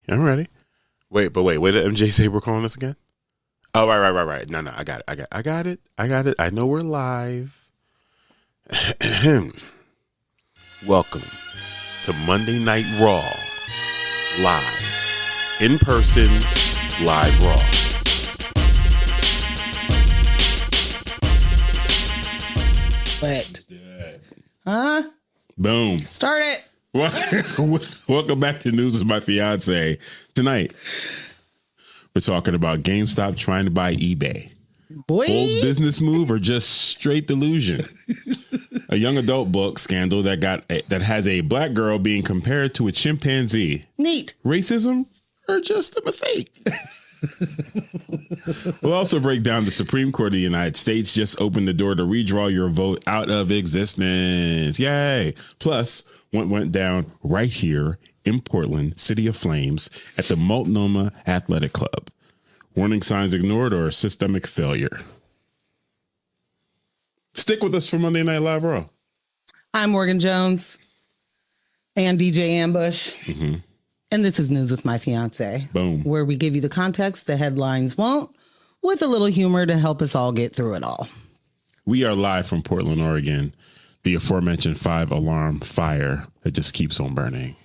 I'm ready. Wait, where did MJ say we're calling us again? Oh, right. No, I got it. I know we're live. Welcome to Monday Night Raw. Live. In person, live Raw. What? Huh? Boom. Start it. Welcome back to News with My Fiance. Tonight, we're talking about GameStop trying to buy eBay. Boy. Bold business move or just straight delusion? A young adult book scandal that has a black girl being compared to a chimpanzee. Neat. Racism or just a mistake? We'll also break down the Supreme Court of the United States just opened the door to redraw your vote out of existence. Yay. Plus, what went down right here in Portland, City of Flames, at the Multnomah Athletic Club. Warning signs ignored or systemic failure? Stick with us for Monday Night Live Raw. I'm Morgan Jones and DJ Ambush. Mm-hmm. And this is News with My Fiance. Boom. Where we give you the context the headlines won't, with a little humor to help us all get through it all. We are live from Portland, Oregon. The aforementioned 5-alarm fire that just keeps on burning.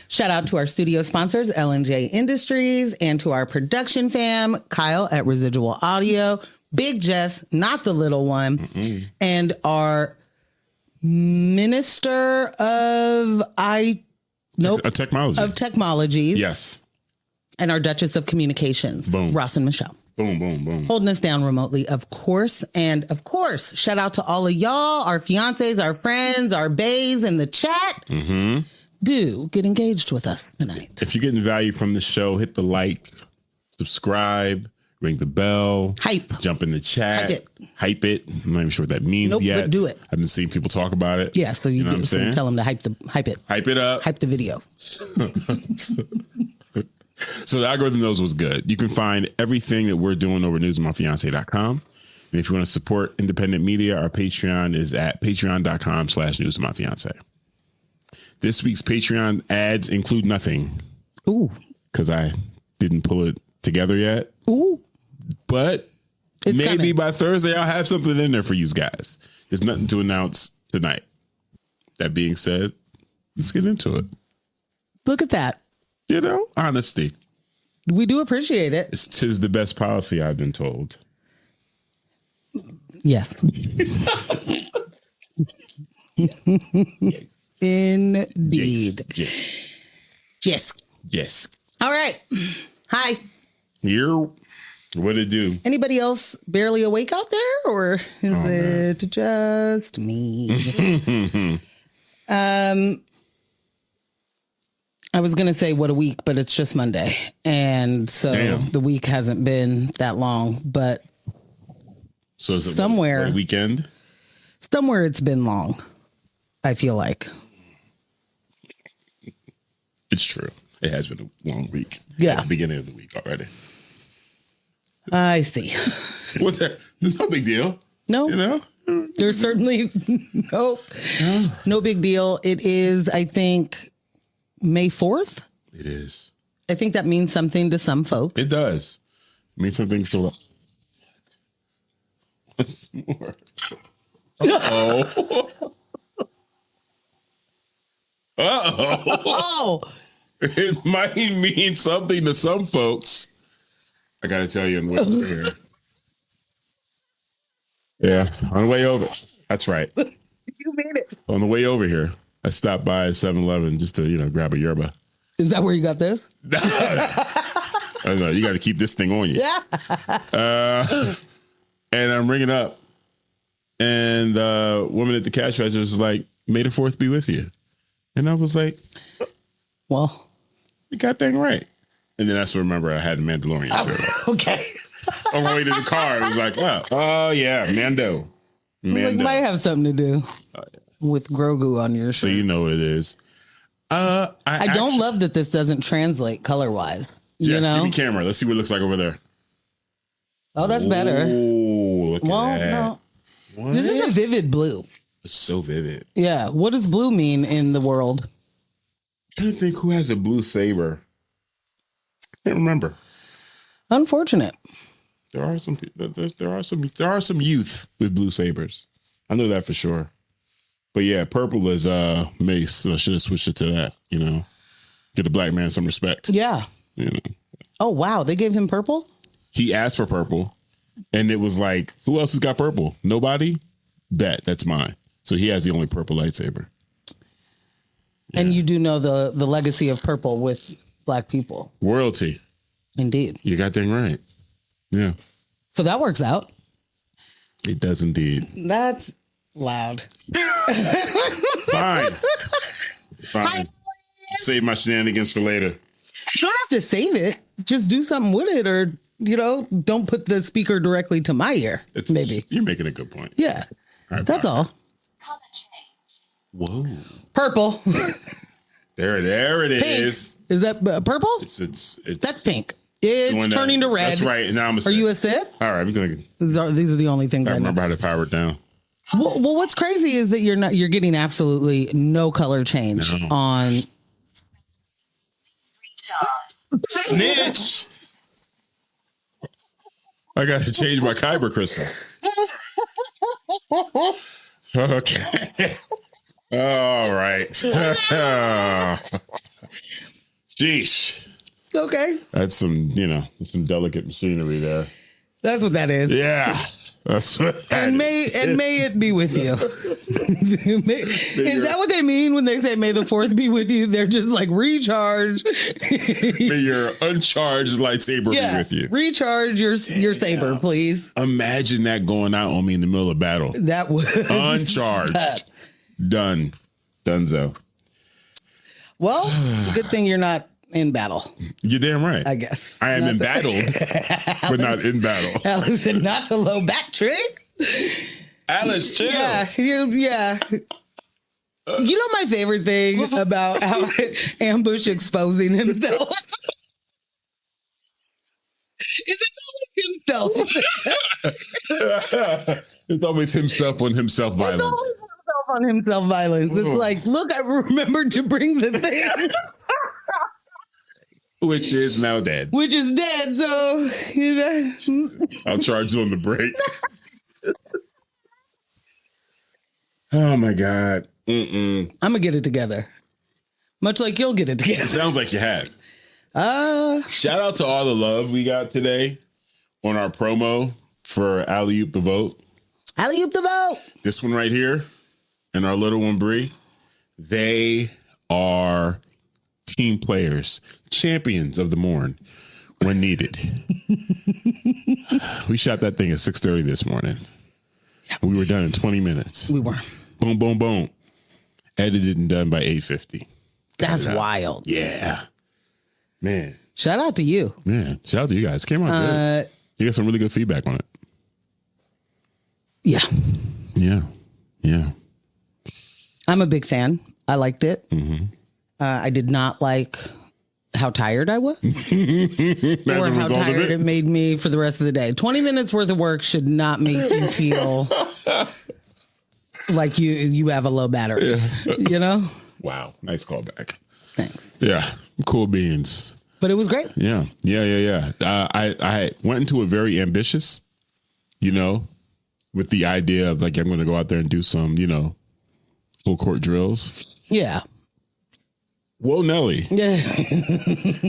Shout out to our studio sponsors, L&J Industries, and to our production fam, Kyle at Residual Audio, Big Jess, not the little one, and our Minister of Technologies. Yes. And our Duchess of Communications, Boom. Ross and Michelle. Boom, boom, boom. Holding us down remotely, of course. And of course, shout out to all of y'all, our fiancés, our friends, our baes in the chat. Mm-hmm. Do get engaged with us tonight. If you're getting value from the show, hit the like, subscribe, ring the bell. Hype. Jump in the chat. Hype it. I'm not even sure what that means yet. But do it. I've been seeing people talk about it. Yeah, so you know what I'm saying? Tell them to hype it. Hype it up. Hype the video. So the algorithm knows what's good. You can find everything that we're doing over newswithmyfiance.com. And if you want to support independent media, our Patreon is at patreon.com/newswithmyfiance. This week's Patreon ads include nothing. Ooh. Because I didn't pull it together yet. Ooh. But it's maybe coming. by Thursday, I'll have something in there for you guys. There's nothing to announce tonight. That being said, let's get into it. Look at that. You know, honesty. We do appreciate it. Tis the best policy, I've been told. Yes. Indeed. Yes. All right. Hi. Here. What'd it do? Anybody else barely awake out there, or is it just me? I was going to say what a week, but it's just Monday. And so the week hasn't been that long, but so is it somewhere a weekend? Somewhere it's been long, I feel like. It's true. It has been a long week. Yeah. At the beginning of the week already. I see. What's that? There's no big deal. No. You know? There's certainly no big deal. It is, I think, May 4th. It is. I think that means something to some folks. It does. It means something to... What's more? Uh-oh. Oh. It might mean something to some folks. I got to tell you on the way over here. Yeah, on the way over. That's right. You made it. On the way over here, I stopped by 7-Eleven just to, grab a yerba. Is that where you got this? I know, you got to keep this thing on you. Yeah. And I'm ringing up. And the woman at the cash register was like, May the 4th be with you. And I was like, well, you got that right. And then I still remember I had a Mandalorian shirt. Okay. On my way to the car, it was like, oh yeah, Mando. Like, might have something to do with Grogu on your shirt. So you know what it is. I don't love that this doesn't translate color wise. Yes, give me camera. Let's see what it looks like over there. Oh, that's better. Oh, look at that. No. What? This is a vivid blue. It's so vivid. Yeah. What does blue mean in the world? I'm trying to think who has a blue saber. Can't remember. Unfortunate. There are some youth with blue sabers. I know that for sure. But yeah, purple is mace. So I should have switched it to that. You know, get a black man some respect. Yeah. You know. Oh wow, they gave him purple. He asked for purple, and it was like, who else has got purple? Nobody. Bet that's mine. So he has the only purple lightsaber. Yeah. And you do know the legacy of purple with black people. Royalty. Indeed. You got that right. Yeah. So that works out. It does indeed. That's loud. Fine. Save my shenanigans for later. You don't have to save it. Just do something with it, or don't put the speaker directly to my ear. Maybe you're making a good point. Yeah. All right, that's all. Whoa. Purple. There it pink. is. Is that purple? It's that's pink. It's turning to red. That's right. Now I'm a Sith. Are you a Sith? All right. These are the only things I remember how to power it down. Well, what's crazy is that you're getting absolutely no color change on. Niche. I got to change my kyber crystal. Okay. All right. Sheesh. Okay. That's some delicate machinery there. That's what that is. Yeah. That's what may it be with you. Is that what they mean when they say may the fourth be with you? They're just like recharge. May your uncharged lightsaber be with you. Recharge your saber, please. Imagine that going out on me in the middle of battle. That was uncharged. Done. Dunzo. Well, it's a good thing you're not in battle. You're damn right. I guess. I am embattled, but not in battle. Alice said not the low back trick. Alice, chill. Yeah. You know my favorite thing about how Ambush exposing himself? Is it always himself? It's always himself on himself violence. It's always himself on himself violence. It's like, look, I remembered to bring the thing. Which is now dead. Which is dead, so I'll charge it on the break. Oh my God. I'm gonna get it together. Much like you'll get it together. Sounds like you had. Shout out to all the love we got today on our promo for Alley-Oop the Vote. Alley-Oop the Vote. This one right here and our little one, Bree, they are team players, champions of the morn when needed. We shot that thing at 6:30 this morning. We were done in 20 minutes. We were. Boom, boom, boom. Edited and done by 8:50. That's wild. Yeah. Man. Shout out to you. Man, shout out to you guys. Came out good. You got some really good feedback on it. Yeah. Yeah. I'm a big fan. I liked it. Mm-hmm. I did not like how tired I was or how tired it made me for the rest of the day. 20 minutes worth of work should not make you feel like you have a low battery, Wow. Nice callback. Thanks. Yeah. Cool beans. But it was great. Yeah. I went into it very ambitious, with the idea of like, I'm going to go out there and do some, full court drills. Yeah. Whoa, Nelly. Yeah.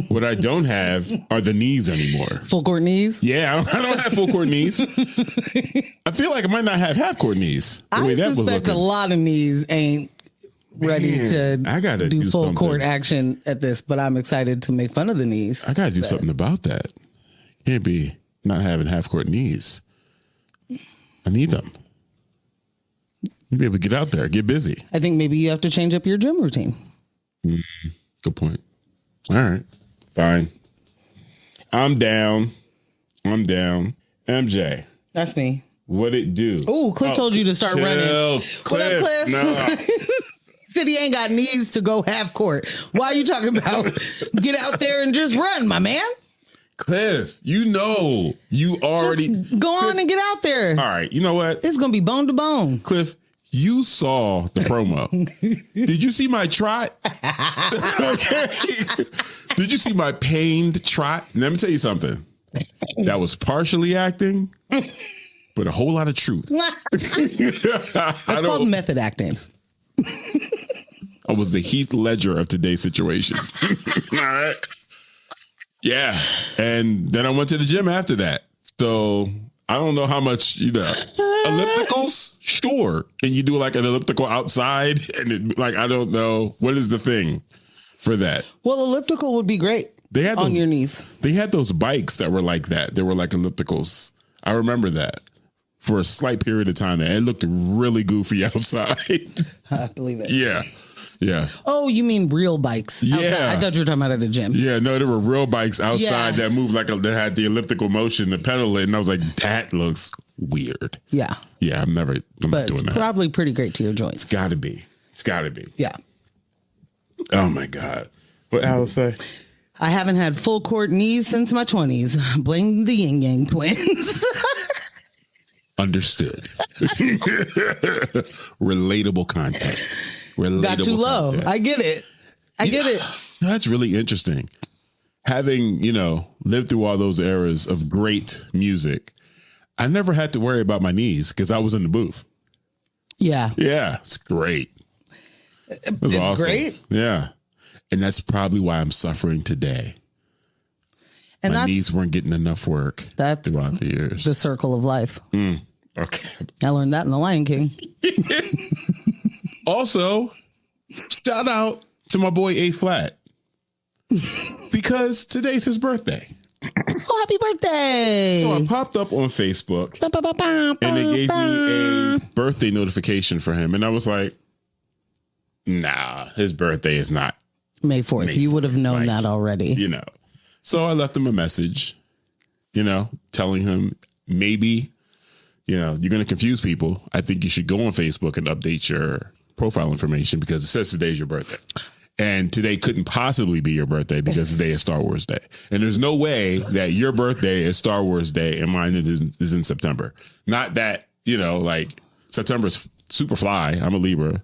What I don't have are the knees anymore. Full court knees? Yeah, I don't have full court knees. I feel like I might not have half court knees. I suspect a lot of knees ain't ready to do full court action at this, but I'm excited to make fun of the knees. I got to do something about that. Can't be not having half court knees. I need them. You be able to get out there, get busy. I think maybe you have to change up your gym routine. Good point. All right. Fine. I'm down. MJ. That's me. What'd it do? Ooh, Cliff told you to start running. Cliff. What up, Cliff? No. Said he ain't got knees to go half court. Why are you talking about get out there and just run, my man? Cliff, you already... Just go on and get out there. All right, you know what? It's going to be bone to bone. Cliff, You saw the promo. Did you see my trot? Okay. Did you see my pained trot? Let me tell you something. That was partially acting, but a whole lot of truth. It's called method acting. I was the Heath Ledger of today's situation. All right. Yeah. And then I went to the gym after that. So I don't know how much, ellipticals? Sure. And you do like an elliptical outside and I don't know. What is the thing for that? Well, elliptical would be great on your knees. They had those bikes that were like that. They were like ellipticals. I remember that for a slight period of time. It looked really goofy outside. I believe it. Yeah. Yeah. Oh, you mean real bikes? Yeah. Outside. I thought you were talking about at the gym. Yeah, no, there were real bikes outside that moved that had the elliptical motion to pedal it. And I was like, that looks weird. Yeah. Yeah, I'm not doing that. It's probably pretty great to your joints. It's got to be. Yeah. Oh, my God. What Alice say? I haven't had full court knees since my 20s. Blame the Yin Yang twins. Understood. Relatable content. Got too low. Content. I get it. That's really interesting. Having, lived through all those eras of great music, I never had to worry about my knees because I was in the booth. Yeah. Yeah. It's great. It's awesome. Great. Yeah. And that's probably why I'm suffering today. And my knees weren't getting enough work throughout the years. The circle of life. Okay. I learned that in The Lion King. Also, shout out to my boy A Flat because today's his birthday. Oh, happy birthday. So I popped up on Facebook and they gave me a birthday notification for him. And I was like, nah, his birthday is not May 4th. You would have known that already. So I left him a message, telling him maybe, you're going to confuse people. I think you should go on Facebook and update your profile information because it says today's your birthday. And today couldn't possibly be your birthday because today is Star Wars Day. And there's no way that your birthday is Star Wars Day and mine is in September. Not that, September's super fly. I'm a Libra,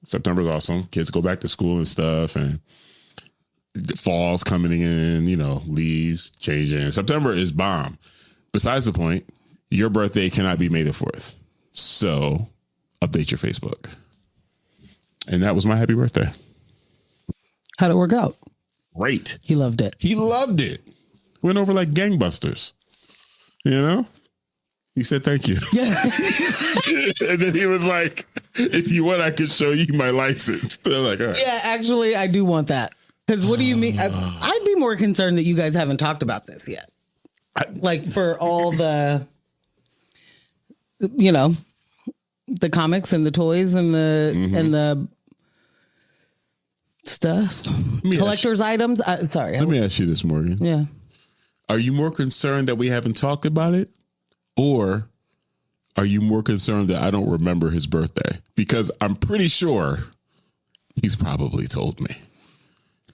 September's awesome. Kids go back to school and stuff and the fall's coming in, leaves changing. September is bomb. Besides the point, your birthday cannot be May the 4th. So update your Facebook. And that was my happy birthday. How'd it work out? Great. He loved it. Went over like gangbusters. He said, thank you. Yeah. And then he was like, if you want, I could show you my license. They're like, all right. Yeah, actually, I do want that. Because what do you mean? I'd be more concerned that you guys haven't talked about this yet. For all the, the comics and the toys and the stuff, collector's items. Sorry. Let me ask you this, Morgan. Yeah. Are you more concerned that we haven't talked about it? Or are you more concerned that I don't remember his birthday? Because I'm pretty sure he's probably told me.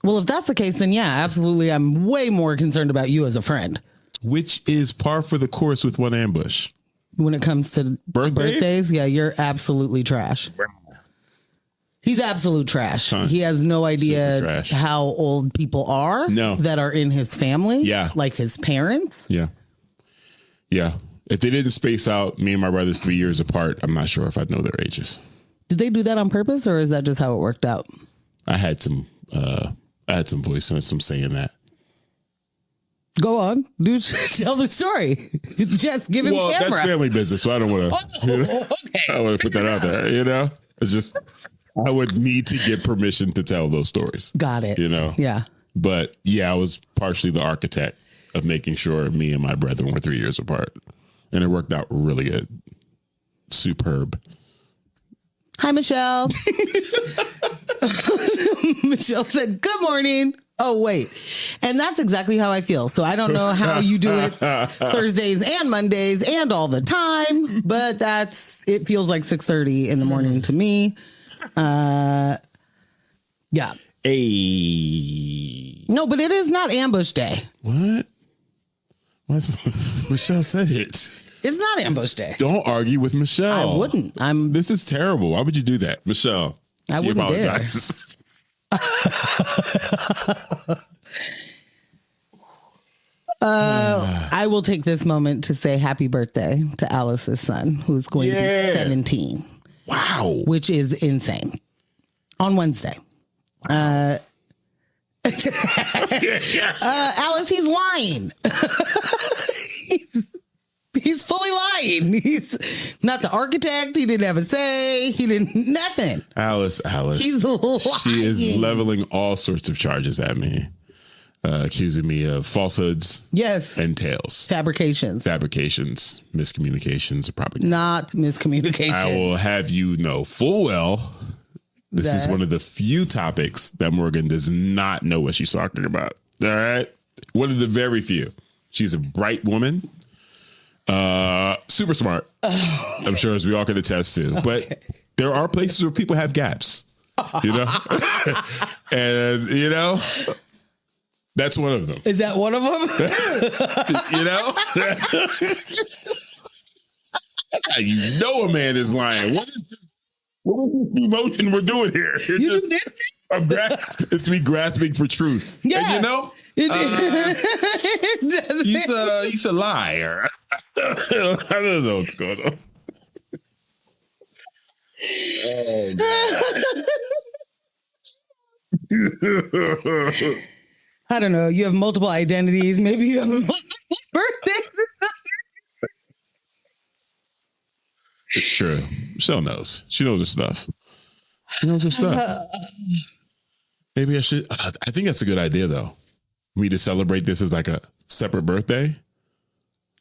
Well, if that's the case, then yeah, absolutely. I'm way more concerned about you as a friend. Which is par for the course with One Ambush. When it comes to birthdays, yeah, you're absolutely trash. He's absolute trash. He has no idea how old people are that are in his family. Yeah. Like his parents. Yeah. Yeah. If they didn't space out me and my brothers 3 years apart, I'm not sure if I'd know their ages. Did they do that on purpose or is that just how it worked out? I had some voice and some saying that. Go on. Dude, tell the story. Just give him camera. Well, that's family business, so I don't want to okay. I want to put that out there, It's just I would need to get permission to tell those stories. Got it. Yeah. But yeah, I was partially the architect of making sure me and my brethren were 3 years apart. And it worked out really good. Superb. Hi, Michelle. Michelle said, good morning. Oh, wait. And that's exactly how I feel. So I don't know how you do it Thursdays and Mondays and all the time, but it feels like 6:30 in the morning to me. Yeah. Hey. No, but it is not ambush day. What? Michelle said it. It's not ambush day. Don't argue with Michelle. I wouldn't. This is terrible. Why would you do that, Michelle? I wouldn't apologizes. I will take this moment to say happy birthday to Alice's son, who's going to be 17. Wow. Which is insane. On Wednesday. Alice, he's lying. He's fully lying. He's not the architect. He didn't have a say. He didn't, nothing. Alice. He's lying. She is leveling all sorts of charges at me. Accusing me of falsehoods. Yes. And tales. Fabrications, miscommunications, propaganda. Not miscommunication. I will have you know full well this is one of the few topics that Morgan does not know what she's talking about. All right? One of the very few. She's a bright woman. Super smart. Okay. I'm sure as we all can attest to. Okay. But there are places where people have gaps. You know? And, you know... That's one of them. Is that one of them? You know? That's how you know a man is lying. What is this emotion we're doing here? It's me grasping for truth. Yeah. And you know? He's a liar. I don't know what's going on. Oh, God. I don't know. You have multiple identities. Maybe you have multiple birthdays. It's true. Michelle knows. She knows her stuff. Maybe I should. I think that's a good idea, though. Me to celebrate this as like a separate birthday.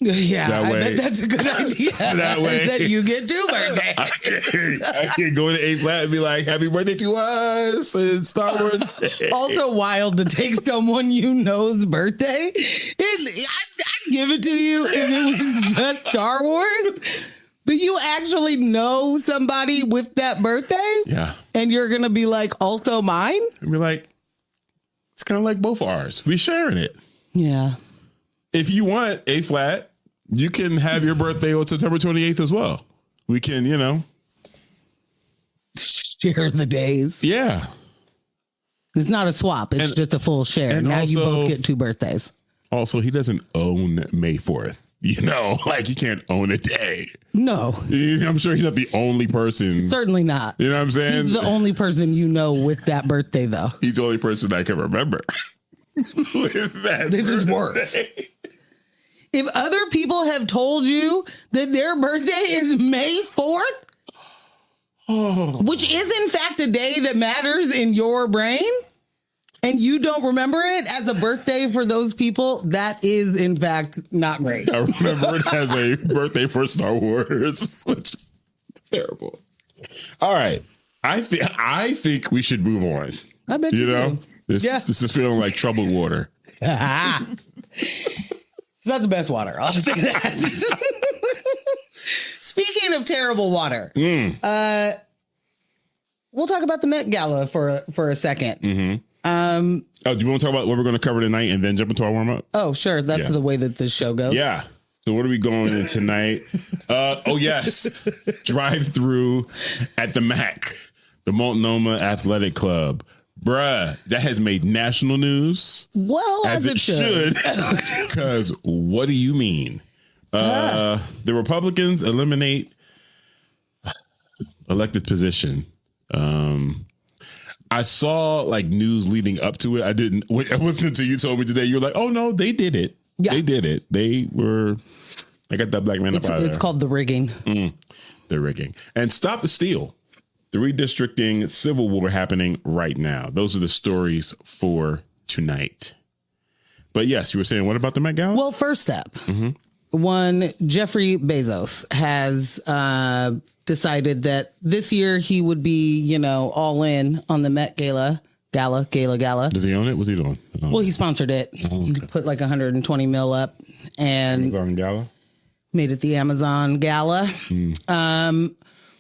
Yeah, I bet that's a good idea. That way that you get 2 birthdays. I can go to A flat and be like, happy birthday to us and Star Wars. Also wild to take someone you know's birthday. I'd give it to you if it was just Star Wars. But you actually know somebody with that birthday? Yeah. And you're going to be like, also mine? And be like, it's kind of like both ours. We sharing it. Yeah. If you want A flat, you can have your birthday on September 28th as well. We can, you know. Share the days. Yeah. It's not a swap. It's just a full share. Now also, you both get 2 birthdays. Also, he doesn't own May 4th. You know, like he can't own a day. No. I'm sure he's not the only person. Certainly not. You know what I'm saying? He's the only person you know with that birthday, though. He's the only person I can remember. This is worse. If other people have told you that their birthday is May 4th, which is in fact a day that matters in your brain, and you don't remember it as a birthday for those people, that is in fact not great. I remember it as a birthday for Star Wars, which is terrible. All right. I think we should move on. I bet you know? do. This is feeling like troubled water. It's not the best water. I'll say that. Speaking of terrible water, we'll talk about the Met Gala for a second. Mm-hmm. Do you want to talk about what we're going to cover tonight and then jump into our warm up? Oh, sure. That's the way that this show goes. Yeah. So what are we going in tonight? Yes. Drive through at the MAC, the Multnomah Athletic Club. Bruh, that has made national news. Well, as it should. Because what do you mean? The Republicans eliminate elected position. I saw like news leading up to it. It wasn't until you told me today. You were like, oh no, they did it. Yeah. They did it. I got that black man up out of there. It's called the rigging. The rigging. And stop the steal. The redistricting civil war happening right now. Those are the stories for tonight. But yes, you were saying, what about the Met Gala? Well, first step. Mm-hmm. One, Jeffrey Bezos has decided that this year he would be, all in on the Met Gala. Does he own it? What's he doing? Well, he sponsored it. He put like 120 mil up and Amazon Gala? Made it the Amazon Gala.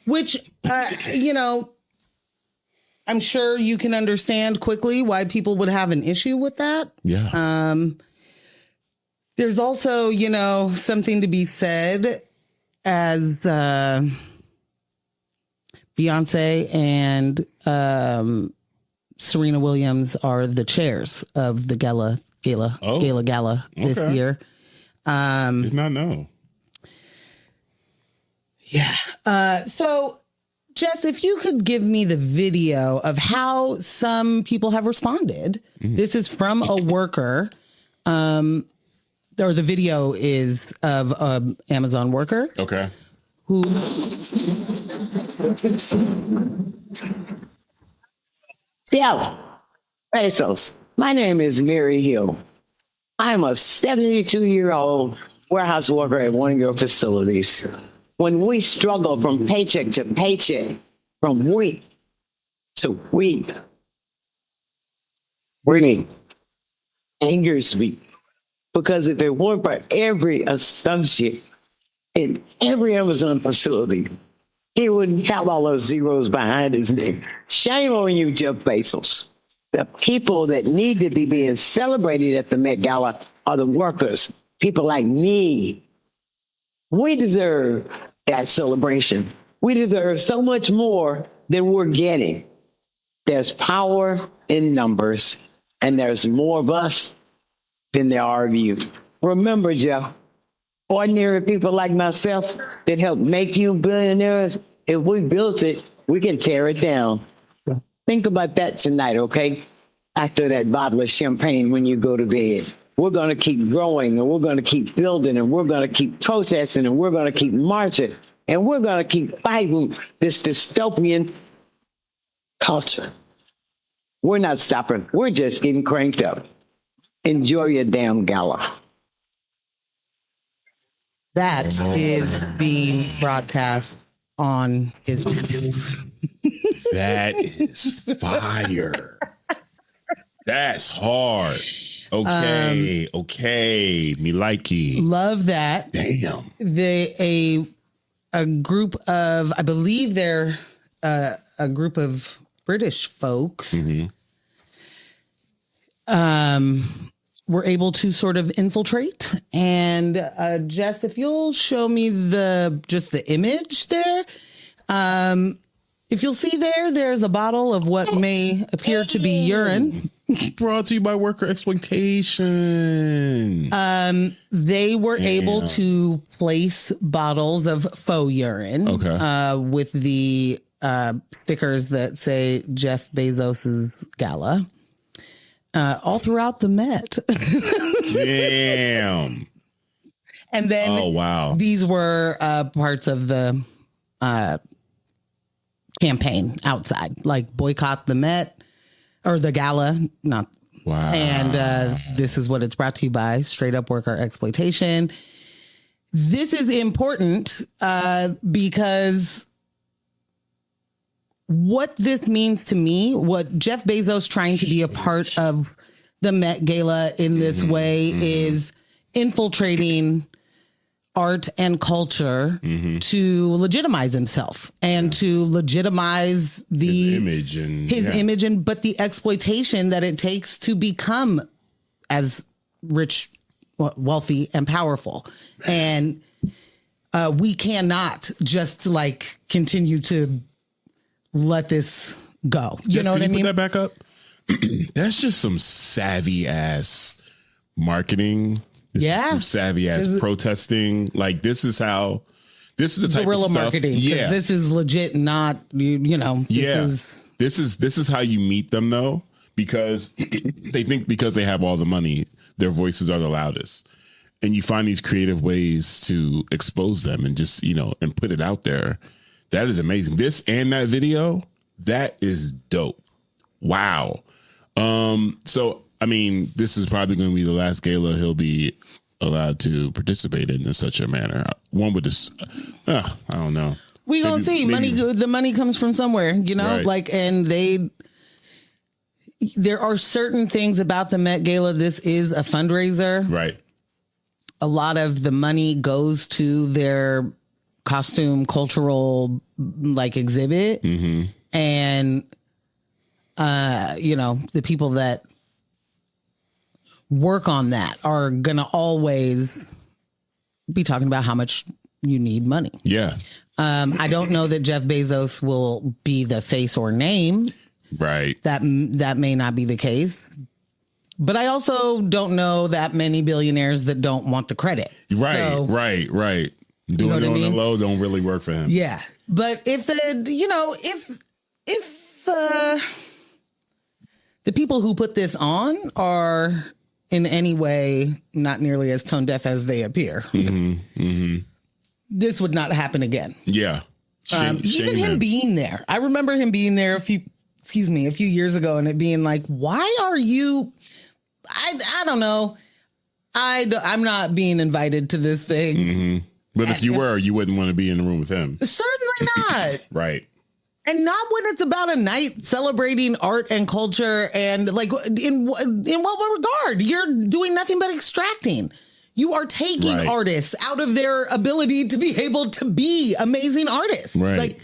Which, I'm sure you can understand quickly why people would have an issue with that. Yeah. There's also, something to be said as Beyonce and Serena Williams are the chairs of the Gala this year. Did not know. Yeah. So, Jess, if you could give me the video of how some people have responded. This is from a worker. Or the video is of an Amazon worker. Okay. Who... Ciao. Pesos. My name is Mary Hill. I'm a 72-year-old warehouse worker at one of your facilities. When we struggle from paycheck to paycheck, from week to week, really angers me. Because if it weren't for every associate in every Amazon facility, he wouldn't have all those zeros behind his name. Shame on you, Jeff Bezos. The people that need to be being celebrated at the Met Gala are the workers, people like me. We deserve that celebration. We deserve so much more than we're getting. There's power in numbers, and there's more of us than there are of you. Remember, Jeff, ordinary people like myself that helped make you billionaires, if we built it, we can tear it down. Think about that tonight, okay? After that bottle of champagne when you go to bed. We're going to keep growing, and we're going to keep building, and we're going to keep protesting, and we're going to keep marching, and we're going to keep fighting this dystopian culture. We're not stopping. We're just getting cranked up. Enjoy your damn gala. That is being broadcast on his panels. That is fire. That's hard. Okay. Me likey. Love that. Damn. A group of, I believe they're a group of British folks. Were able to sort of infiltrate. And Jess, if you'll show me the image there. If you'll see there's a bottle of what may appear to be urine. Brought to you by worker exploitation. They were able to place bottles of faux urine with the stickers that say Jeff Bezos's Gala. All throughout the Met. Damn. And then these were parts of the campaign outside, like boycott the Met or the Gala. Not wow. And this is what it's brought to you by: straight up worker exploitation. This is important because what this means to me, what Jeff Bezos trying to be a part of the Met Gala in this way is infiltrating art and culture to legitimize himself and to legitimize his image and but the exploitation that it takes to become as rich, wealthy, and powerful. And we cannot just continue to let this go. You know what I mean? Put that back up. That's just some savvy ass marketing. Some savvy ass protesting. This is the type guerrilla of stuff. Marketing. Yeah. This is legit. Not, This is how you meet them though, because they think because they have all the money, their voices are the loudest. And you find these creative ways to expose them and just, and put it out there. That is amazing. This and that video, that is dope. Wow. So, this is probably going to be the last gala he'll be allowed to participate in such a manner. One would just, I don't know. We gonna see. The money comes from somewhere, right. And there are certain things about the Met Gala. This is a fundraiser. Right. A lot of the money goes to their costume cultural exhibit. And the people that work on that are gonna always be talking about how much you need money. Yeah. I don't know that Jeff Bezos will be the face or name. Right. That may not be the case. But I also don't know that many billionaires that don't want the credit. Right. So, Right. Doing know it what on I mean? the low don't really work for him. Yeah. But if the people who put this on are in any way not nearly as tone deaf as they appear, this would not happen again. Yeah. Even him being there. I remember him being there a few years ago and it being like, why are you, I don't know. I'm not being invited to this thing. Mm-hmm. But if you were, you wouldn't want to be in the room with him. Certainly not. Right. And not when it's about a night celebrating art and culture and like in what regard? You're doing nothing but extracting. You are taking artists out of their ability to be able to be amazing artists. Right. Like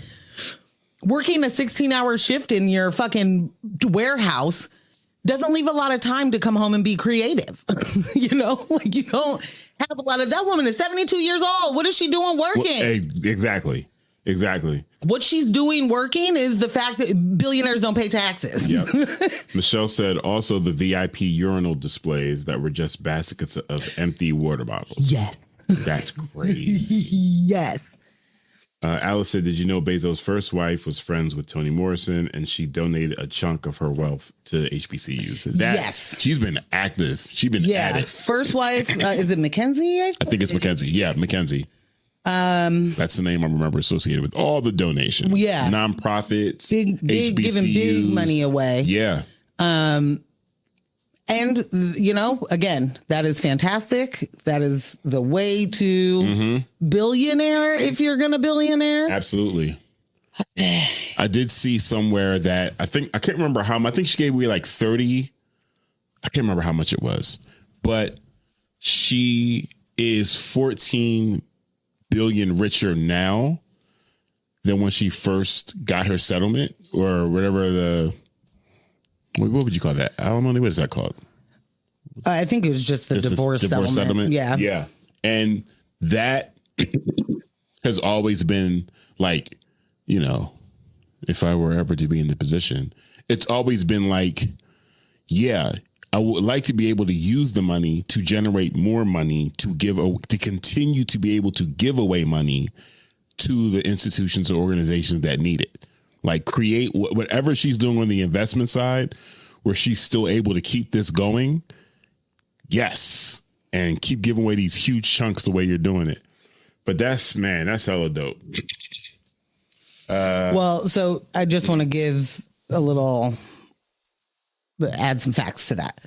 working a 16-hour shift in your fucking warehouse doesn't leave a lot of time to come home and be creative. Like you don't have a lot of that woman is 72 years old. What is she doing working? Exactly. What she's doing working is the fact that billionaires don't pay taxes. Yep. Michelle said also the VIP urinal displays that were just baskets of empty water bottles. Yes. That's crazy. Yes. Alice said, did you know Bezos' first wife was friends with Toni Morrison and she donated a chunk of her wealth to HBCUs? Yes. She's been active. She's been at it. First wife, is it Mackenzie? I think it's Mackenzie. Yeah, Mackenzie. That's the name I remember associated with all the donations. Yeah. Nonprofits, big HBCUs. giving big money away. Yeah. And, again, that is fantastic. That is the way to billionaire if you're going to billionaire. Absolutely. I did see somewhere that I can't remember how much. I think she gave away like 30. I can't remember how much it was, but she is 14 billion richer now than when she first got her settlement or whatever what would you call that? Alimony? What is that called? I think it was just the divorce settlement. Yeah. Yeah. And that has always been like, if I were ever to be in the position, it's always been like, yeah, I would like to be able to use the money to generate more money to continue to be able to give away money to the institutions or organizations that need it. Like create whatever she's doing on the investment side where she's still able to keep this going. Yes. And keep giving away these huge chunks the way you're doing it. But that's hella dope. Well, so I just want to give add some facts to that.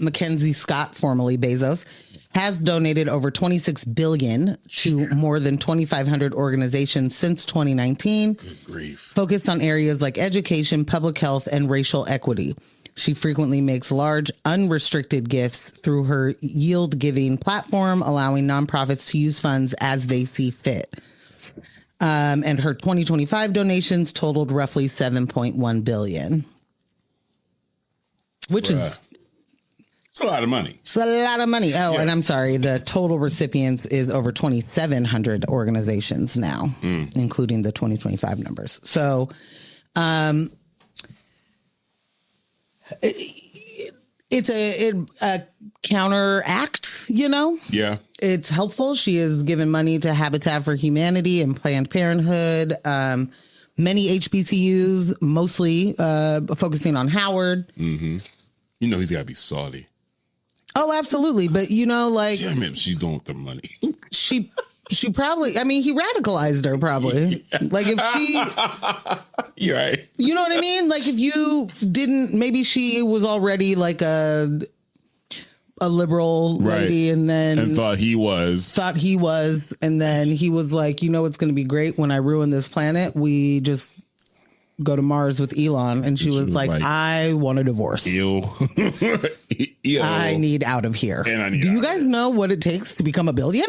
Mackenzie Scott, formerly Bezos, has donated over $26 billion to more than 2,500 organizations since 2019. Good grief. Focused on areas like education, public health, and racial equity. She frequently makes large, unrestricted gifts through her yield-giving platform, allowing nonprofits to use funds as they see fit. And her 2025 donations totaled roughly $7.1 billion. Which is... It's a lot of money. It's a lot of money. Oh, yeah. And I'm sorry. The total recipients is over 2,700 organizations now, including the 2025 numbers. So it's a counteract, Yeah. It's helpful. She has given money to Habitat for Humanity and Planned Parenthood. Many HBCUs, mostly focusing on Howard. Mm-hmm. He's got to be salty. Oh, absolutely. But, damn it, she's doing with the money. she probably, he radicalized her probably. Like if she, you're right. You know what I mean? Like if you didn't, maybe she was already like a liberal lady and thought he was. And then he was like, it's going to be great when I ruin this planet. We just go to Mars with Elon. And she was like, I want a divorce. Ew. I need out of here. Do you guys know what it takes to become a billionaire?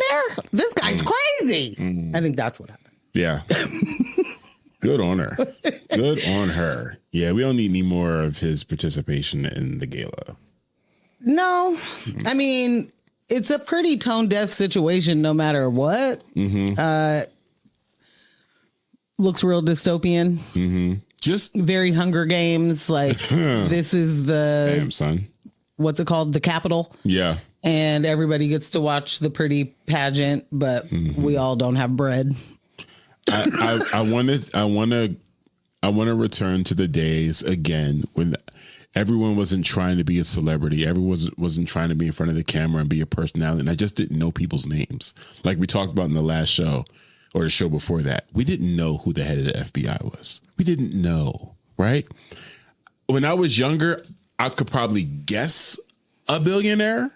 This guy's crazy. I think that's what happened. Yeah. Good on her. Good on her. Yeah, we don't need any more of his participation in the gala. No. it's a pretty tone deaf situation no matter what. Looks real dystopian. Just very Hunger Games. Like this is the damn son. What's it called? The Capitol. Yeah. And everybody gets to watch the pretty pageant, but we all don't have bread. I want to return to the days again when everyone wasn't trying to be a celebrity. Everyone wasn't trying to be in front of the camera and be a personality. And I just didn't know people's names. Like we talked about in the last show or the show before that. We didn't know who the head of the FBI was. We didn't know, right? When I was younger, I could probably guess a billionaire.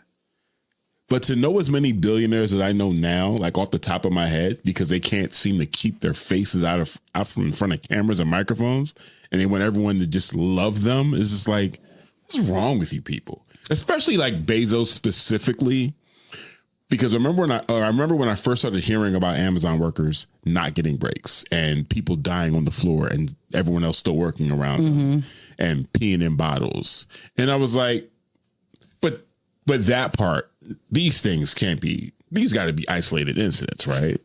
But to know as many billionaires as I know now, like off the top of my head, because they can't seem to keep their faces out from in front of cameras and microphones, and they want everyone to just love them, it's just like, what's wrong with you people? Especially like Bezos specifically, because I remember when I first started hearing about Amazon workers not getting breaks and people dying on the floor and everyone else still working around them and peeing in bottles, and I was like, but that part. These things these got to be isolated incidents, right?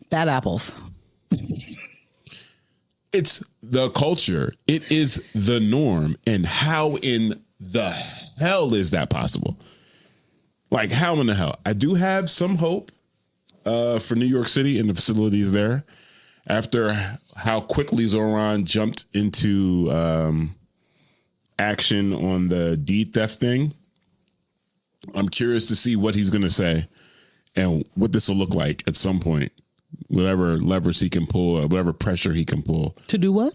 Bad apples. It's the culture. It is the norm. And how in the hell is that possible? Like, how in the hell? I do have some hope for New York City and the facilities there after how quickly Zoran jumped into action on the deed theft thing. I'm curious to see what he's going to say and what this will look like at some point. Whatever levers he can pull, or whatever pressure he can pull. To do what?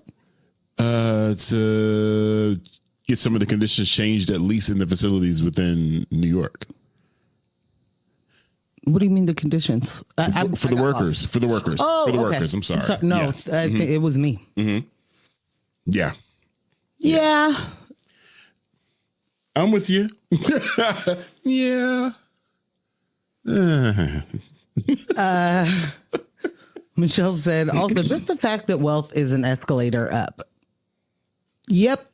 To get some of the conditions changed, at least in the facilities within New York. What do you mean the conditions? For the workers. For the workers. Oh, for the okay. workers. I'm sorry. No, Yeah. I think it was me. Yeah. Yeah. I'm with you. Yeah. Michelle said, also, just the fact that wealth is an escalator up. Yep.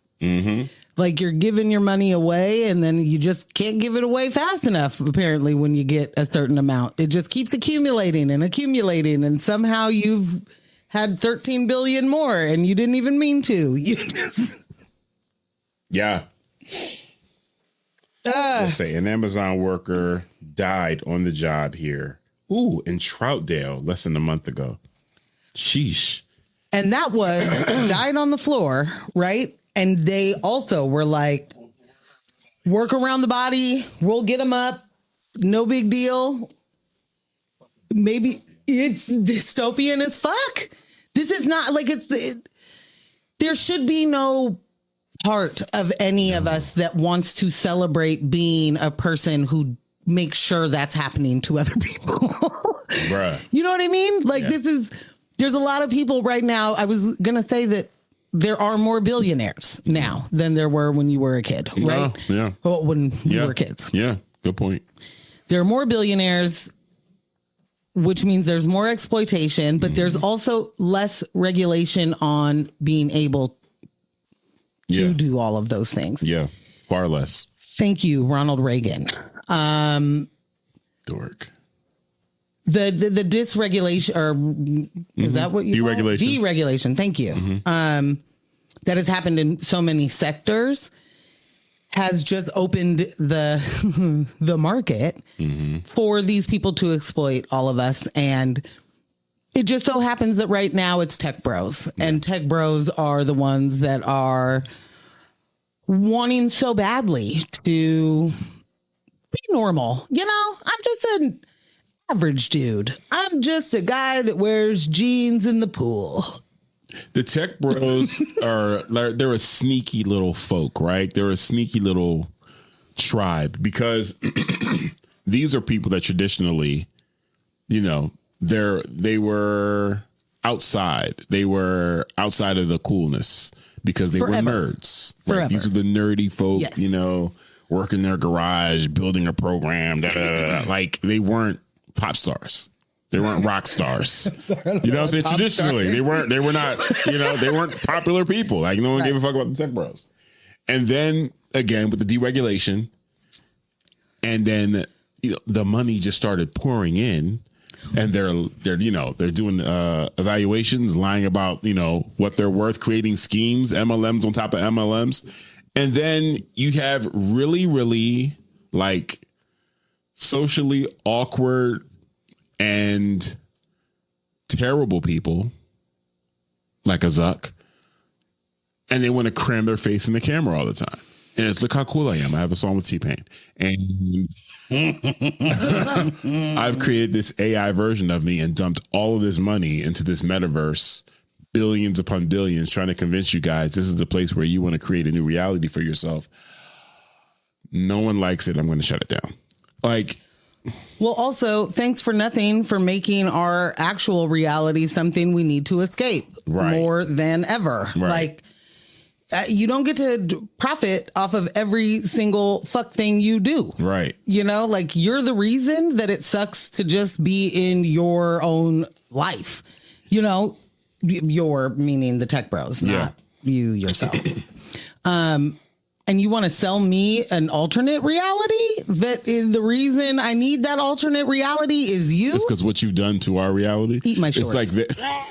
Like you're giving your money away and then you just can't give it away fast enough, apparently, when you get a certain amount. It just keeps accumulating and accumulating. And somehow you've had 13 billion more and you didn't even mean to. You just... Yeah. Let's say an Amazon worker died on the job here. Ooh, in Troutdale less than a month ago. Sheesh. And that was died on the floor, right? And they also were like, work around the body. We'll get them up. No big deal. Maybe it's dystopian as fuck. This is not like there should be no part of any of us that wants to celebrate being a person who makes sure that's happening to other people. Bruh. You know what I mean? Like there's a lot of people right now. I was going to say that there are more billionaires now than there were when you were a kid, right? Yeah. Well, when we were kids. Yeah. Good point. There are more billionaires, which means there's more exploitation, but there's also less regulation on being able to do all of those things. Yeah. Far less. Thank you, Ronald Reagan. Dork. The dysregulation, or is that what you Deregulation. call it? Deregulation. Thank you. That has happened in so many sectors has just opened the market for these people to exploit all of us. And it just so happens that right now it's tech bros, and tech bros are the ones that are wanting so badly to be normal. You know, I'm just an average dude. I'm just a guy that wears jeans in the pool. The tech bros they're a sneaky little folk, right? They're a sneaky little tribe because these are people that traditionally, you know, they were outside. They were outside of the coolness because they were nerds. Right? These are the nerdy folk, you know, working their garage, building a program. Like they weren't pop stars. They weren't rock stars. You know what I'm saying? Traditionally, they were not, you know, they weren't popular people. Like no one gave a fuck about the tech bros. And then again with the deregulation, and then, the money just started pouring in, and they're doing evaluations, lying about what they're worth, creating schemes, MLMs on top of MLMs, and then you have really, really like socially awkward and terrible people like a Zuck, and they want to cram their face in the camera all the time. And it's, look how cool I am. I have a song with T-Pain. And I've created this AI version of me and dumped all of this money into this metaverse, billions upon billions, trying to convince you guys this is the place where you want to create a new reality for yourself. No one likes it. I'm going to shut it down. Like, well, also, thanks for nothing for making our actual reality something we need to escape more than ever. Right. Like, you don't get to profit off of every single fuck thing you do. Right. Like, you're the reason that it sucks to just be in your own life. You're meaning the tech bros, not you yourself. And you want to sell me an alternate reality? That is the reason I need that alternate reality is you? It's because what you've done to our reality. Eat my shorts. It's like that.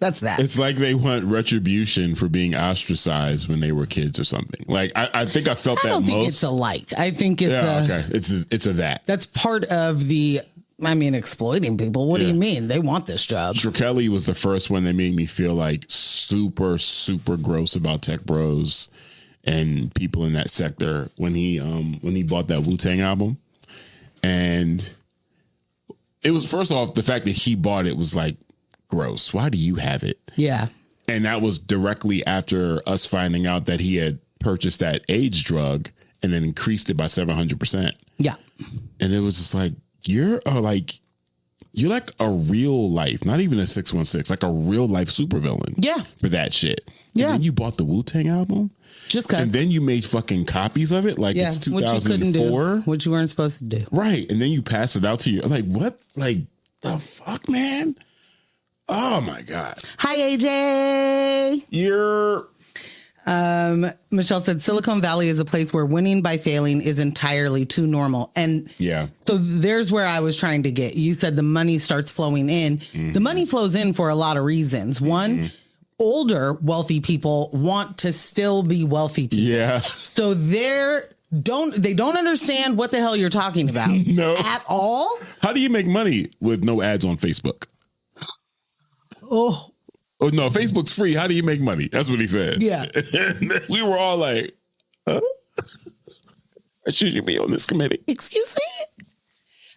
That's that. It's like they want retribution for being ostracized when they were kids or something. Like, I think I felt that most. I don't think it's alike. I think it's okay. It's a that. That's part of the, exploiting people. What do you mean? They want this job. Kelly was the first one that made me feel like super, super gross about tech bros and people in that sector when he bought that Wu-Tang album. And it was, first off, the fact that he bought it was like, gross. Why do you have it? Yeah. And that was directly after us finding out that he had purchased that AIDS drug and then increased it by 700%. Yeah. And it was just like, you're like a real life, not even a 616, like a real life supervillain. Yeah. For that shit. Yeah. And then you bought the Wu-Tang album. Just because. And then you made fucking copies of it like it's 2004. Which you weren't supposed to do. Right. And then you pass it out to your, like, what? Like, the fuck, man? Oh my God. Hi, AJ. You're. Michelle said Silicon Valley is a place where winning by failing is entirely too normal. And so there's where I was trying to get. You said the money starts flowing in. Mm-hmm. The money flows in for a lot of reasons. One, older wealthy people want to still be wealthy people. Yeah. So they don't understand what the hell you're talking about. No. At all. How do you make money with no ads on Facebook? Oh, no, Facebook's free. How do you make money? That's what he said. Yeah. And we were all like, should you be on this committee? Excuse me?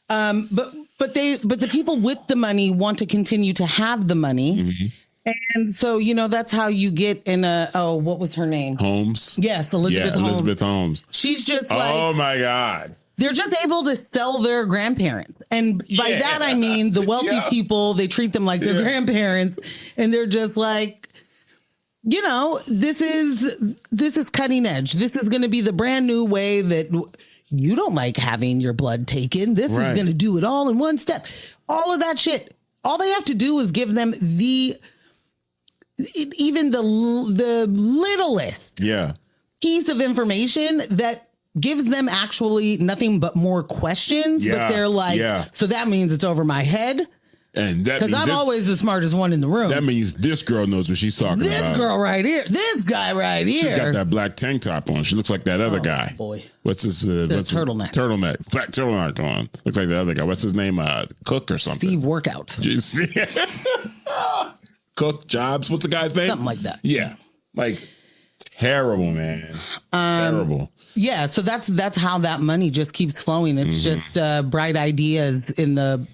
But the people with the money want to continue to have the money. Mm-hmm. And so, that's how you get in what was her name? Holmes. Yes, Elizabeth Holmes. Elizabeth Holmes. She's just like, oh my God. They're just able to sell their grandparents. And by that, I mean the wealthy people, they treat them like their grandparents. And they're just like, this is cutting edge. This is going to be the brand new way that you don't like having your blood taken. This is going to do it all in one step. All of that shit. All they have to do is give them even the littlest piece of information that gives them actually nothing but more questions, but they're like, so that means it's over my head. And that because I'm always the smartest one in the room. That means this girl knows what she's talking about. This girl right here. This guy right here. She's got that black tank top on. She looks like that other guy. Boy. What's his turtleneck? Turtleneck. Black turtleneck on. Looks like the other guy. What's his name? Cook or something. Steve Workout. Cook, Jobs. What's the guy's name? Something like that. Yeah. Like, terrible, man. Terrible. Yeah, so that's how that money just keeps flowing. It's just bright ideas in the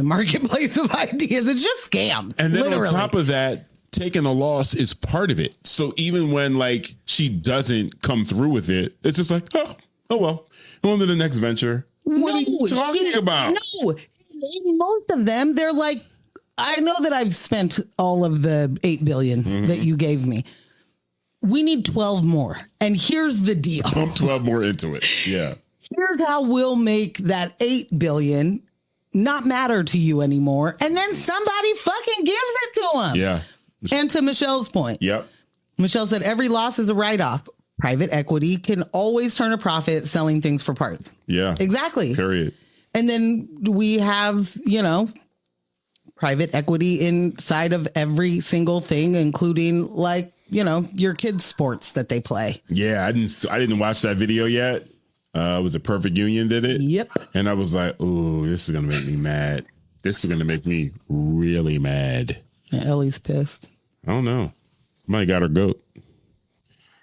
marketplace of ideas. It's just scams. And then literally. on top of that, taking a loss is part of it. So even when like she doesn't come through with it, it's just like, oh well, on to the next venture. What are you talking about? No, in most of them, they're like, I know that I've spent all of the $8 billion that you gave me. We need 12 more. And here's the deal. Pump 12 more into it. Yeah. Here's how we'll make that $8 billion not matter to you anymore. And then somebody fucking gives it to them. Yeah. And to Michelle's point. Yep. Michelle said every loss is a write-off. Private equity can always turn a profit selling things for parts. Yeah. Exactly. Period. And then we have, private equity inside of every single thing, including like, your kids' sports that they play. Yeah, I didn't watch that video yet. Was it Perfect Union did it? Yep. And I was like, ooh, this is going to make me mad. This is going to make me really mad. Yeah, Ellie's pissed. I don't know. Might got her goat.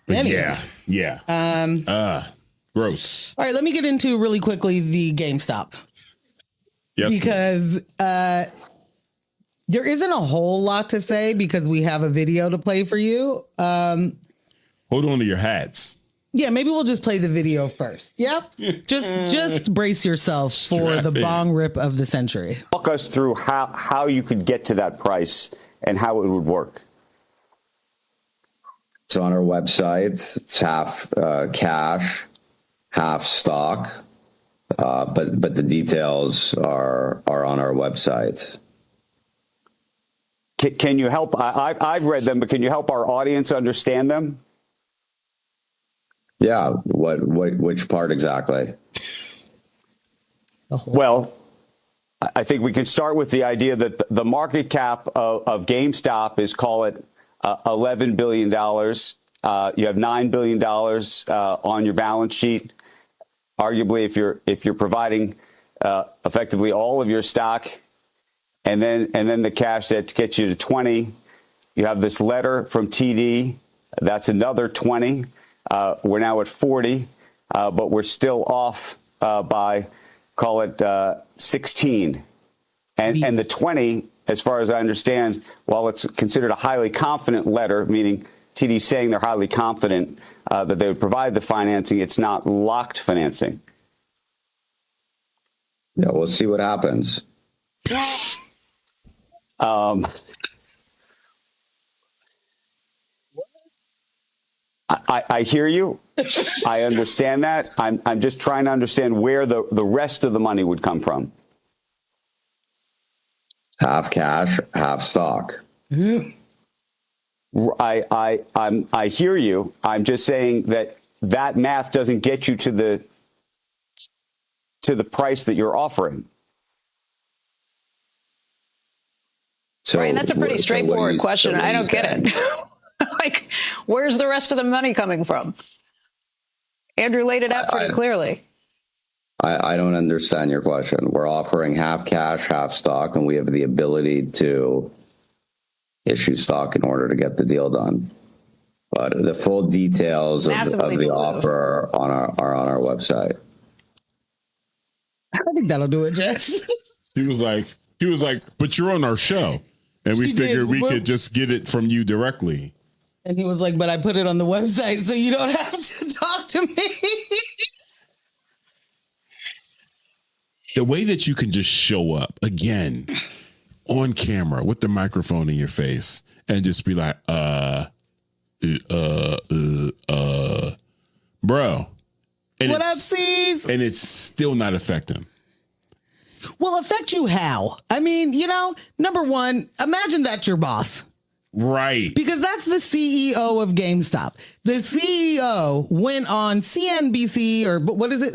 But anyway. Yeah. Gross. All right, let me get into really quickly the GameStop. Yes, because there isn't a whole lot to say because we have a video to play for you. Hold on to your hats. Yeah, maybe we'll just play the video first. Yep. Just brace yourself for the bong rip of the century. Walk us through how you could get to that price and how it would work. It's on our website. It's half cash, half stock, but the details are on our website. Can you help? I've read them, but can you help our audience understand them? Yeah. Which part exactly? Well, I think we can start with the idea that the market cap of GameStop is, call it, $11 billion. You have $9 billion on your balance sheet. Arguably, if you're providing effectively all of your stock, and then the cash that gets you to 20, you have this letter from TD. That's another 20. We're now at 40, but we're still off by, call it 16. And the 20, as far as I understand, while it's considered a highly confident letter, meaning TD saying they're highly confident that they would provide the financing, it's not locked financing. Yeah, we'll see what happens. I hear you. I understand that. I'm just trying to understand where the rest of the money would come from. Half cash, half stock. I hear you. I'm just saying that math doesn't get you to the price that you're offering. So Brian, that's a pretty straightforward question. I don't get it. Like, where's the rest of the money coming from? Andrew laid it out pretty clearly. I don't understand your question. We're offering half cash, half stock, and we have the ability to issue stock in order to get the deal done. But the full details of the offer are on our website. I think that'll do it, Jess. He was like, but you're on our show. And we figured we could just get it from you directly. And he was like, but I put it on the website, so you don't have to talk to me. The way that you can just show up again on camera with the microphone in your face and just be like, bro. And what up, C's? And it's still not affecting. Will affect you how? I mean, number one, imagine that's your boss. Right. Because that's the CEO of GameStop. The CEO went on CNBC or what is it?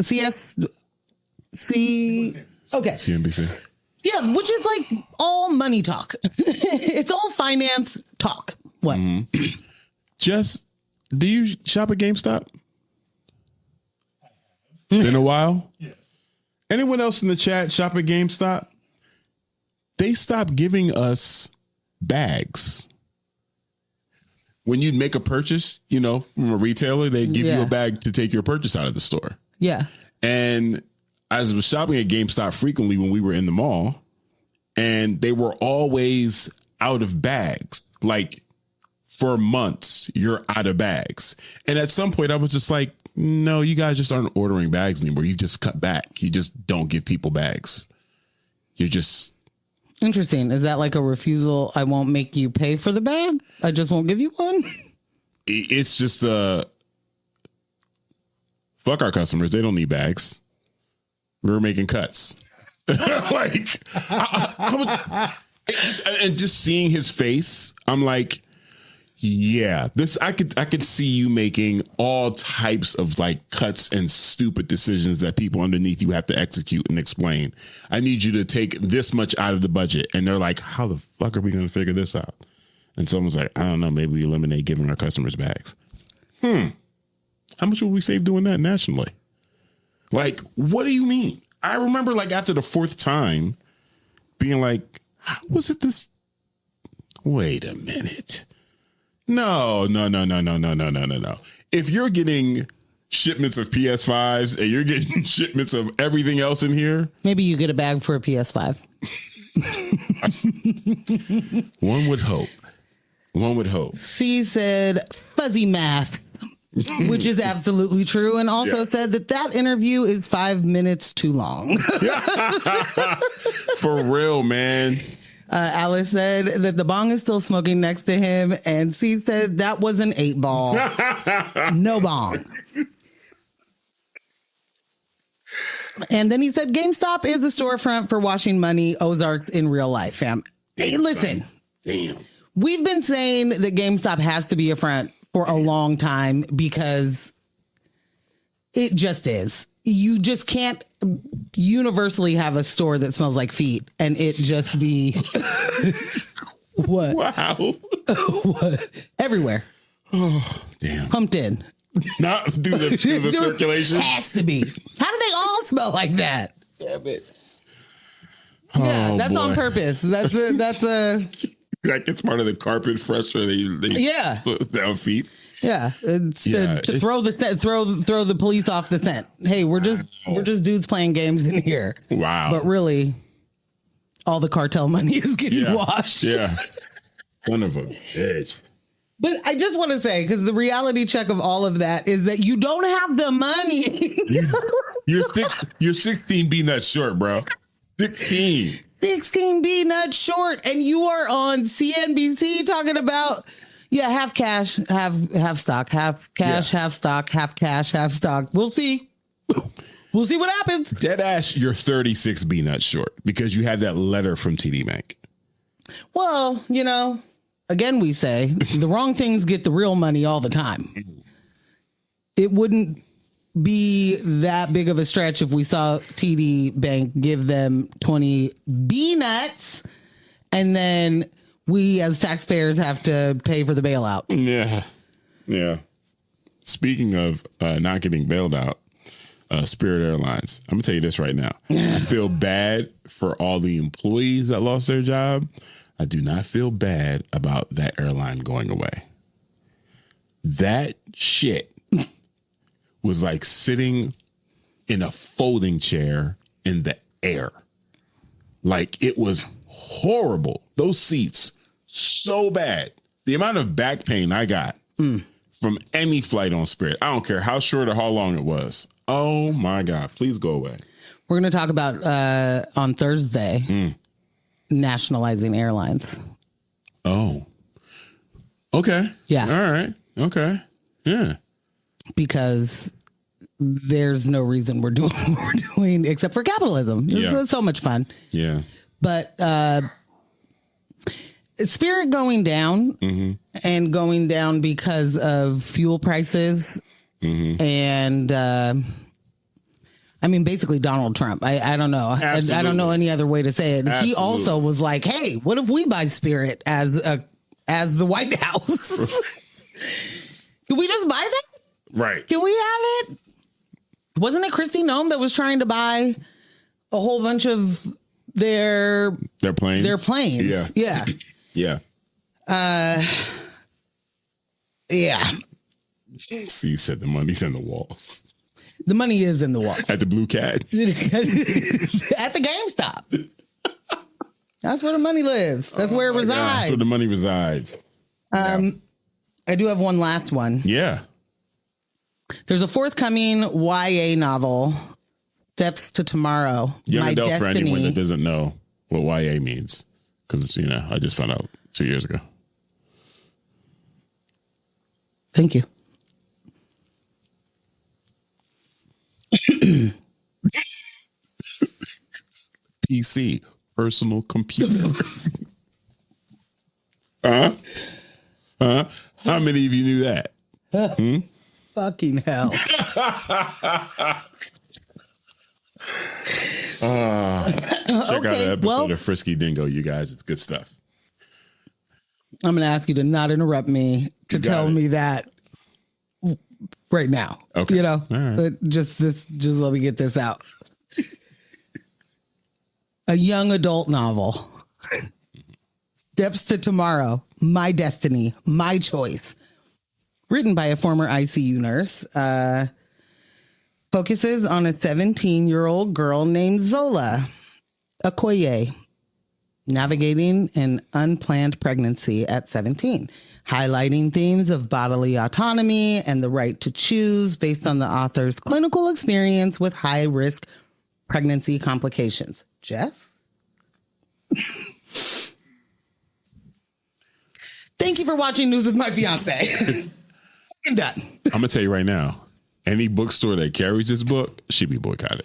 Okay. CNBC. Yeah, which is like all money talk. It's all finance talk. What? Mm-hmm. Jess, do you shop at GameStop? It's been a while? Yes. Anyone else in the chat shop at GameStop? They stopped giving us bags. When you make a purchase, from a retailer, they give you a bag to take your purchase out of the store. Yeah. And I was shopping at GameStop frequently when we were in the mall, and they were always out of bags. Like, for months, you're out of bags. And at some point, I was just like, no, you guys just aren't ordering bags anymore. You just cut back. You just don't give people bags. You're just... Interesting. Is that like a refusal? I won't make you pay for the bag. I just won't give you one. It's just fuck our customers. They don't need bags. We're making cuts. Like, I was, and just seeing his face, I'm like, Yeah, this I could see you making all types of like cuts and stupid decisions that people underneath you have to execute and explain. I need you to take this much out of the budget, and they're like, "How the fuck are we going to figure this out?" And someone's like, "I don't know. Maybe we eliminate giving our customers bags." How much would we save doing that nationally? Like, what do you mean? I remember like after the fourth time, being like, "How was it this?" Wait a minute. No. If you're getting shipments of PS5s and you're getting shipments of everything else in here, maybe you get a bag for a PS5. One would hope. C said fuzzy math, which is absolutely true, and also said that interview is 5 minutes too long. For real, man. Alice said that the bong is still smoking next to him, and C said that was an 8-ball. No bong. And then he said GameStop is a storefront for washing money, Ozarks in real life, fam. Hey, listen. Damn. We've been saying that GameStop has to be a front for a long time because it just is. You just can't universally have a store that smells like feet and it just be what? Wow. What? Everywhere. Oh, damn. Pumped in. Not do the circulation. Has to be. How do they all smell like that? Damn it. Yeah, Oh, that's boy. on purpose. That's a like it's part of the carpet freshener they put down feet. Yeah, it's to throw the police off the scent. Hey, we're just dudes playing games in here. Wow. But really, all the cartel money is getting washed. Yeah. Son of a bitch. But I just want to say, because the reality check of all of that is that you don't have the money. You're 16 B-nuts short, bro. 16. 16 B-nuts short, and you are on CNBC talking about half cash, half stock, half cash, half stock, half cash, half stock. We'll see. We'll see what happens. Dead ass, you're 36 B-nuts short because you had that letter from TD Bank. Well, again, we say the wrong things get the real money all the time. It wouldn't be that big of a stretch if we saw TD Bank give them 20 B-nuts and then we as taxpayers have to pay for the bailout. Yeah. Speaking of not getting bailed out, Spirit Airlines, I'm going to tell you this right now. I feel bad for all the employees that lost their job. I do not feel bad about that airline going away. That shit was like sitting in a folding chair in the air. Like it was horrible. Those seats, so bad. The amount of back pain I got from any flight on Spirit, I don't care how short or how long it was. Oh my God, please go away. We're going to talk about on Thursday, nationalizing airlines. Oh, okay. Yeah. All right. Okay. Yeah. Because there's no reason we're doing what we're doing except for capitalism. It's so much fun. Yeah. But Spirit going down and going down because of fuel prices and basically Donald Trump. I don't know. I don't know any other way to say it. Absolutely. He also was like, "Hey, what if we buy Spirit as the White House? Can we just buy that? Right. Can we have it? Wasn't it Kristi Noem that was trying to buy a whole bunch of their planes? Their planes. Yeah. Yeah. Yeah. So you said the money's in the walls. The money is in the walls. At the Blue Cat. At the GameStop. That's where the money lives. That's where it resides. That's where the money resides. I do have one last one. Yeah. There's a forthcoming YA novel, Steps to Tomorrow. Young My adult Destiny. for anyone that doesn't know what YA means. Because, I just found out 2 years ago. Thank you. PC, personal computer. Huh? How many of you knew that? Fucking hell. Check out that episode of Frisky Dingo, you guys. It's good stuff. I'm going to ask you to not interrupt me to tell me that right now. Okay. You know, all right. just let me get this out. A young adult novel. Steps to Tomorrow, My Destiny, My Choice. Written by a former ICU nurse. Focuses on a 17-year-old girl named Zola Okoye, navigating an unplanned pregnancy at 17, highlighting themes of bodily autonomy and the right to choose based on the author's clinical experience with high-risk pregnancy complications. Jess? Thank you for watching News with My Fiance. I'm done. I'm going to tell you right now, any bookstore that carries this book should be boycotted.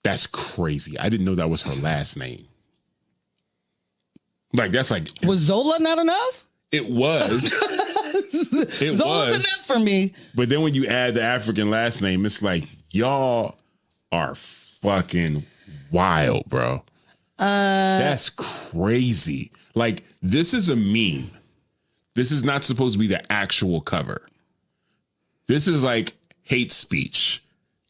That's crazy. I didn't know that was her last name. Like, that's like... Was Zola not enough? It was. It Zola's was. enough for me. But then when you add the African last name, it's like, y'all are fucking wild, bro. That's crazy. Like, this is a meme. This is not supposed to be the actual cover. This is like hate speech.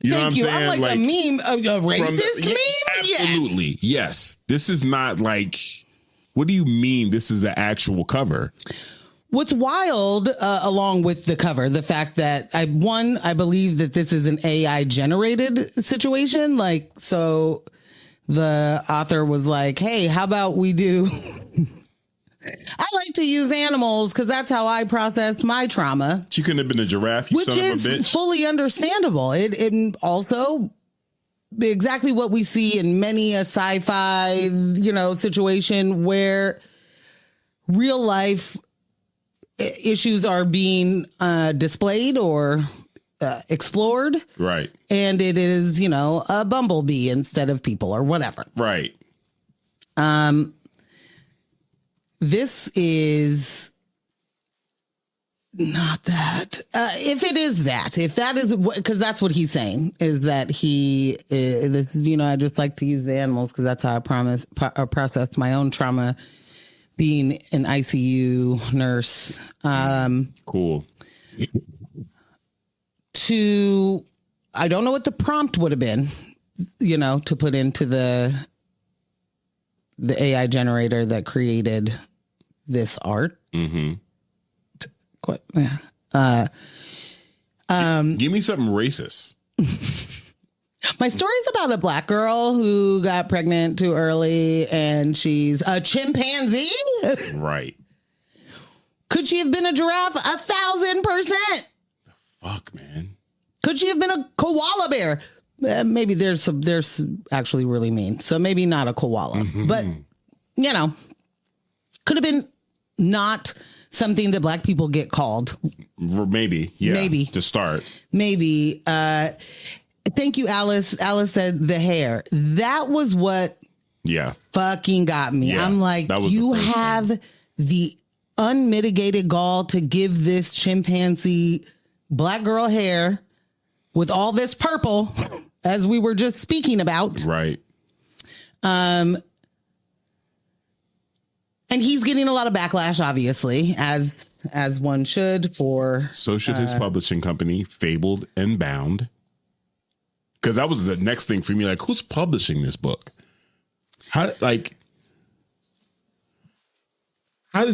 You know what I'm saying? I'm like a meme, a racist meme? Absolutely. Yes. This is not like, what do you mean this is the actual cover? What's wild, along with the cover, the fact that I believe that this is an AI generated situation. Like, so the author was like, hey, how about we do... I like to use animals because that's how I processed my trauma. She couldn't have been a giraffe, you which son of a is bitch. Fully understandable. It also exactly what we see in many a sci-fi, situation where real life issues are being displayed or explored. Right. And it is, a bumblebee instead of people or whatever. Right. This is not that. If it is that, because that's what he's saying, is that I just like to use the animals because that's how I processed my own trauma being an ICU nurse. Cool. I don't know what the prompt would have been, to put into the AI generator that created this art. Mm-hmm. Give me something racist. My story's about a black girl who got pregnant too early and she's a chimpanzee. Right. Could she have been a giraffe? 1,000%. Fuck, man. Could she have been a koala bear? Maybe there's actually really mean. So maybe not a koala, Mm-hmm. but could have been not something that black people get called. Maybe. Yeah. Maybe. To start. Maybe. Thank you, Alice. Alice said the hair. That was what fucking got me. Yeah, I'm like, you have the unmitigated gall to give this chimpanzee black girl hair with all this purple, as we were just speaking about. Right. And he's getting a lot of backlash, obviously, as one should for... So should his publishing company, Fabled and Bound. Because that was the next thing for me. Like, who's publishing this book? How does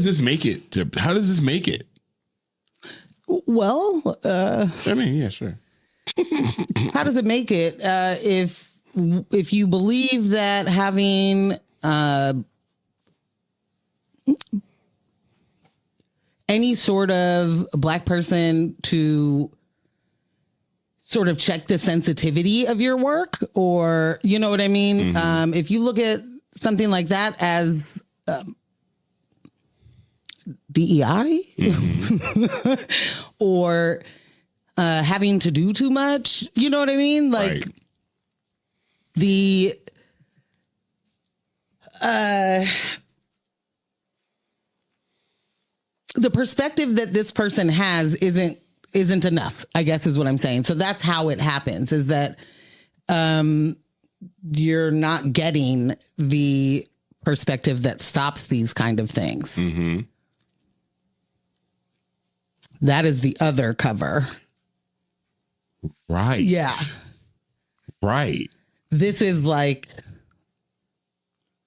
this make it? Well... I mean, yeah, sure. How does it make it? If you believe that having... any sort of black person to sort of check the sensitivity of your work, or you know what I mean? Mm-hmm. If you look at something like that as DEI Mm-hmm. or having to do too much, you know what I mean? Like right. the the perspective that this person has isn't enough, I guess is what I'm saying. So that's how it happens, is that you're not getting the perspective that stops these kind of things. Mm-hmm. That is the other cover. Right. Yeah. Right. This is like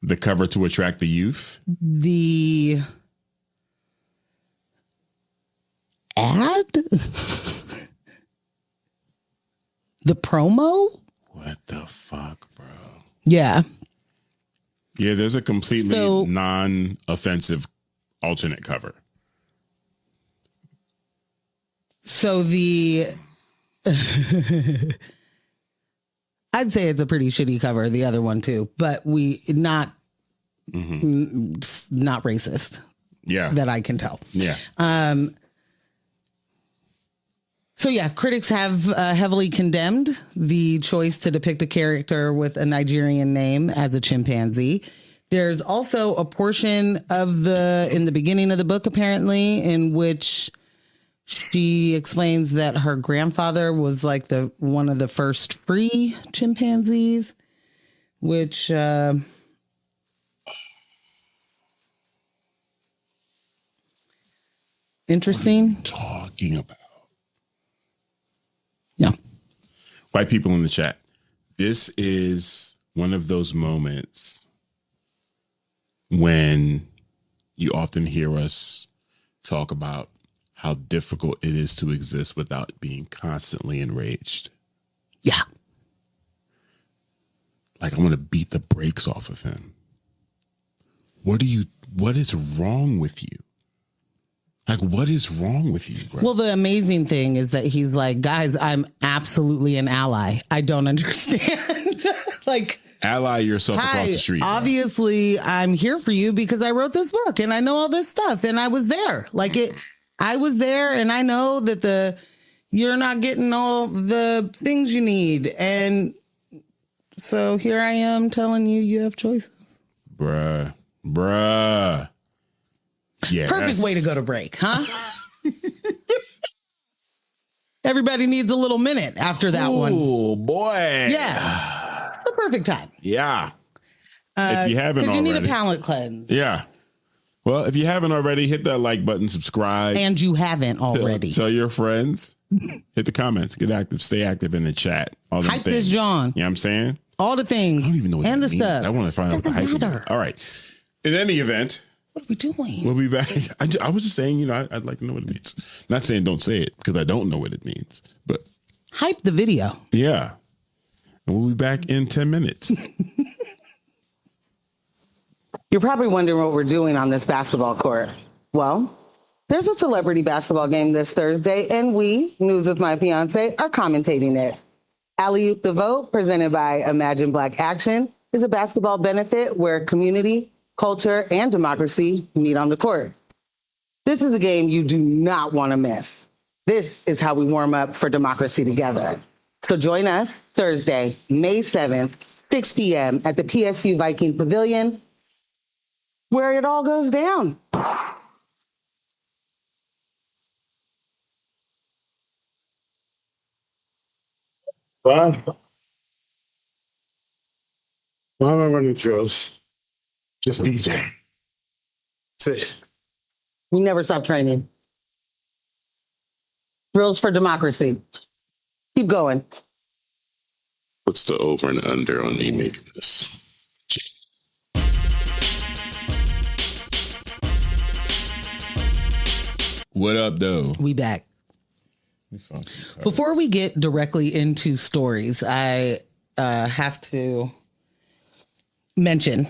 the cover to attract the youth. The ad? The promo? What the fuck, bro? Yeah. Yeah, there's a completely non-offensive alternate cover. So I'd say it's a pretty shitty cover, the other one too, but not racist. Yeah. That I can tell. Yeah. So yeah, critics have heavily condemned the choice to depict a character with a Nigerian name as a chimpanzee. There's also a portion in the beginning of the book, apparently, in which she explains that her grandfather was like one of the first free chimpanzees, which interesting. Talking about. Yeah. White people in the chat. This is one of those moments when you often hear us talk about how difficult it is to exist without being constantly enraged. Yeah. Like, I want to beat the brakes off of him. What is wrong with you? Like, what is wrong with you, bro? Well, the amazing thing is that he's like, guys, I'm absolutely an ally. I don't understand. Like, ally yourself across the street. Obviously, I'm here for you because I wrote this book and I know all this stuff and I was there. I was there, and I know that you're not getting all the things you need. And so here I am telling you have choices. Bruh. Yeah. Perfect way to go to break, huh? Everybody needs a little minute after that one. Oh, boy. Yeah. It's the perfect time. Yeah. If you haven't already. Because you need a palate cleanse. Yeah. Well, if you haven't already, hit that like button, subscribe. And you haven't already. Tell your friends. Hit the comments. Get active. Stay active in the chat. All the Hype things. this, John. You know what I'm saying? All the things. I don't even know what and that the means. stuff. I want to find out what the hype is. All right. In any event, what are we doing? we'll be back. I was just saying, I'd like to know what it means. Not saying don't say it, because I don't know what it means. But hype the video. Yeah. And we'll be back in 10 minutes. You're probably wondering what we're doing on this basketball court. Well, there's a celebrity basketball game this Thursday, and we, News with My Fiance, are commentating it. Alley-Oop the Vote, presented by Imagine Black Action, is a basketball benefit where community, culture, and democracy meet on the court. This is a game you do not want to miss. This is how we warm up for democracy together. So join us Thursday, May 7th, 6 p.m. at the PSU Viking Pavilion, where it all goes down. Why am I running drills? Just DJ. That's it. We never stop training. Drills for democracy. Keep going. What's the over and under on me making this? What up, though? We back. Before we get directly into stories, I have to mention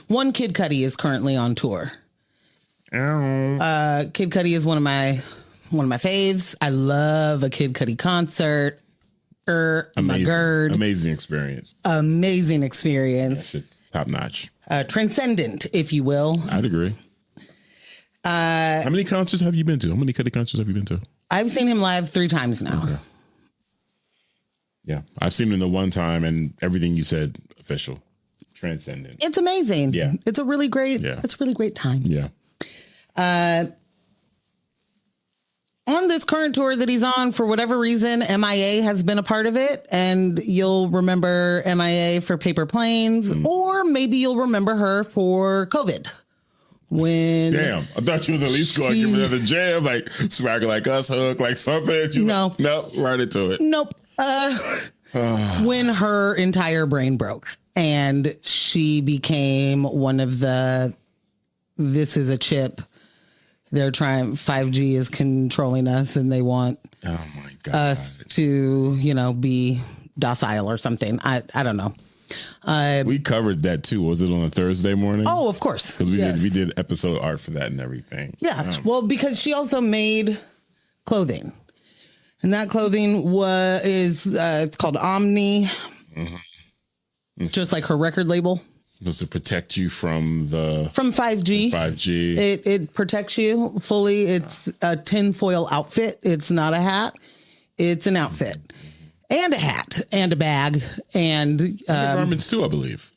one, Kid Cudi is currently on tour. Kid Cudi is one of my faves. I love a Kid Cudi concert. Amazing experience. Amazing experience. Top notch. Transcendent, if you will. I'd agree. How many concerts have you been to? How many Cudi concerts have you been to? I've seen him live 3 times now. Okay. Yeah, I've seen him the one time, and everything you said, official. transcendent. It's amazing. Yeah. It's a really great, it's a really great time. Yeah. On this current tour that he's on, for whatever reason, MIA has been a part of it. And you'll remember MIA for Paper Planes, or maybe you'll remember her for COVID. When Damn, I thought you was at least going to give another jam, like Swagger Like Us, Hook, like something. No. Right into it. Nope. When her entire brain broke and she became one of the, this is a chip. They're trying, 5G is controlling us and they want us to, be docile or something. I don't know. We covered that too. Was it on a Thursday morning? Oh, of course. Because we did episode art for that and everything. Yeah. Well, because she also made clothing. And that clothing it's called Omni. Mm-hmm. Just like her record label. Was to protect you from 5G. 5G. It protects you fully. It's a tinfoil outfit. It's not a hat. It's an outfit. And a hat and a bag and garments too, I believe.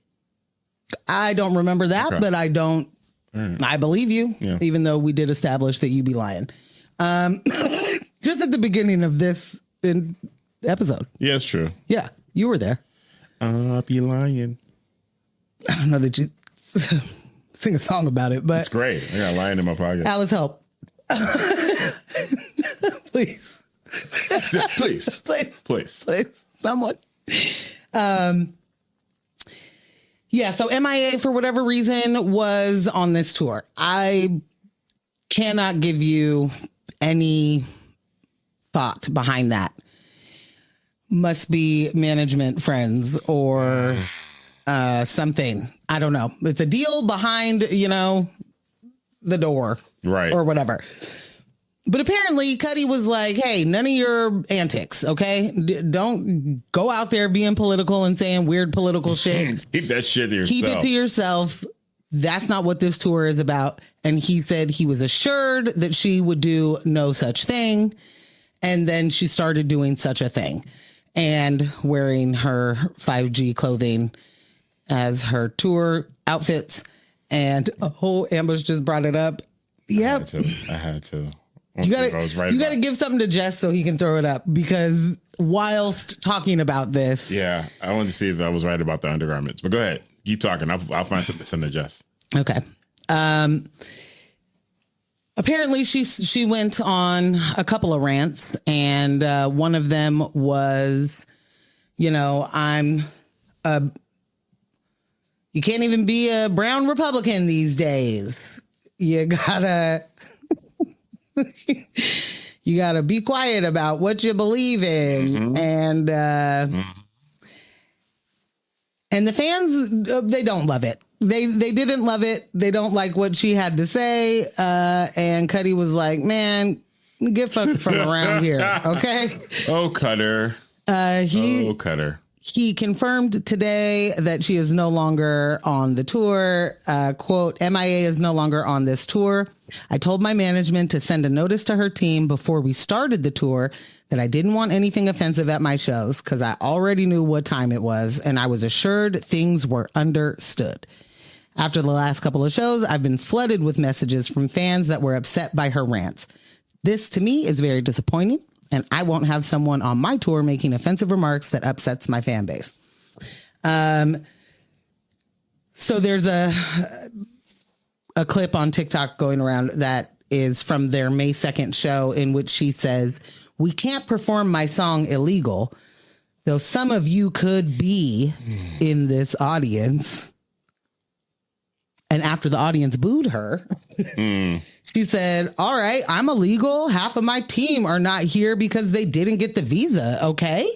I don't remember that, but I don't. Right. I believe you, even though we did establish that you be lying. Just at the beginning of this episode. Yeah, it's true. Yeah, you were there. I'll be lying. I don't know that you sing a song about it, but it's great. I got lying in my pocket. Alice, help. Please. Please, someone. So MIA, for whatever reason, was on this tour. I cannot give you any thought behind that. Must be management friends or something. I don't know. It's a deal behind, the door. Right. Or whatever. But apparently Cuddy was like, hey, none of your antics, okay? Don't go out there being political and saying weird political shit. Keep that shit to yourself. Keep it to yourself. That's not what this tour is about. And he said he was assured that she would do no such thing. And then she started doing such a thing and wearing her 5G clothing as her tour outfits. And Ambush just brought it up. Yep. I had to. You gotta give something to Jess so he can throw it up, because whilst talking about this, I wanted to see if I was right about the undergarments. But go ahead, keep talking. I'll find something to send to Jess. Okay. Apparently she went on a couple of rants, and one of them was, you can't even be a brown Republican these days. You gotta be quiet about what you believe in. Mm-hmm. And the fans, they don't love it. They didn't love it. They don't like what she had to say. And Cuddy was like, man, get fucked from around here. Okay. Oh, Cutter. Cutter. He confirmed today that she is no longer on the tour. Quote, MIA is no longer on this tour. I told my management to send a notice to her team before we started the tour that I didn't want anything offensive at my shows, because I already knew what time it was, and I was assured things were understood. After the last couple of shows, I've been flooded with messages from fans that were upset by her rants. This, to me, is very disappointing, and I won't have someone on my tour making offensive remarks that upsets my fan base. So there's a clip on TikTok going around that is from their May 2nd show, in which she says, we can't perform my song illegal, though some of you could be in this audience. And after the audience booed her, she said, all right, I'm illegal. Half of my team are not here because they didn't get the visa. Okay.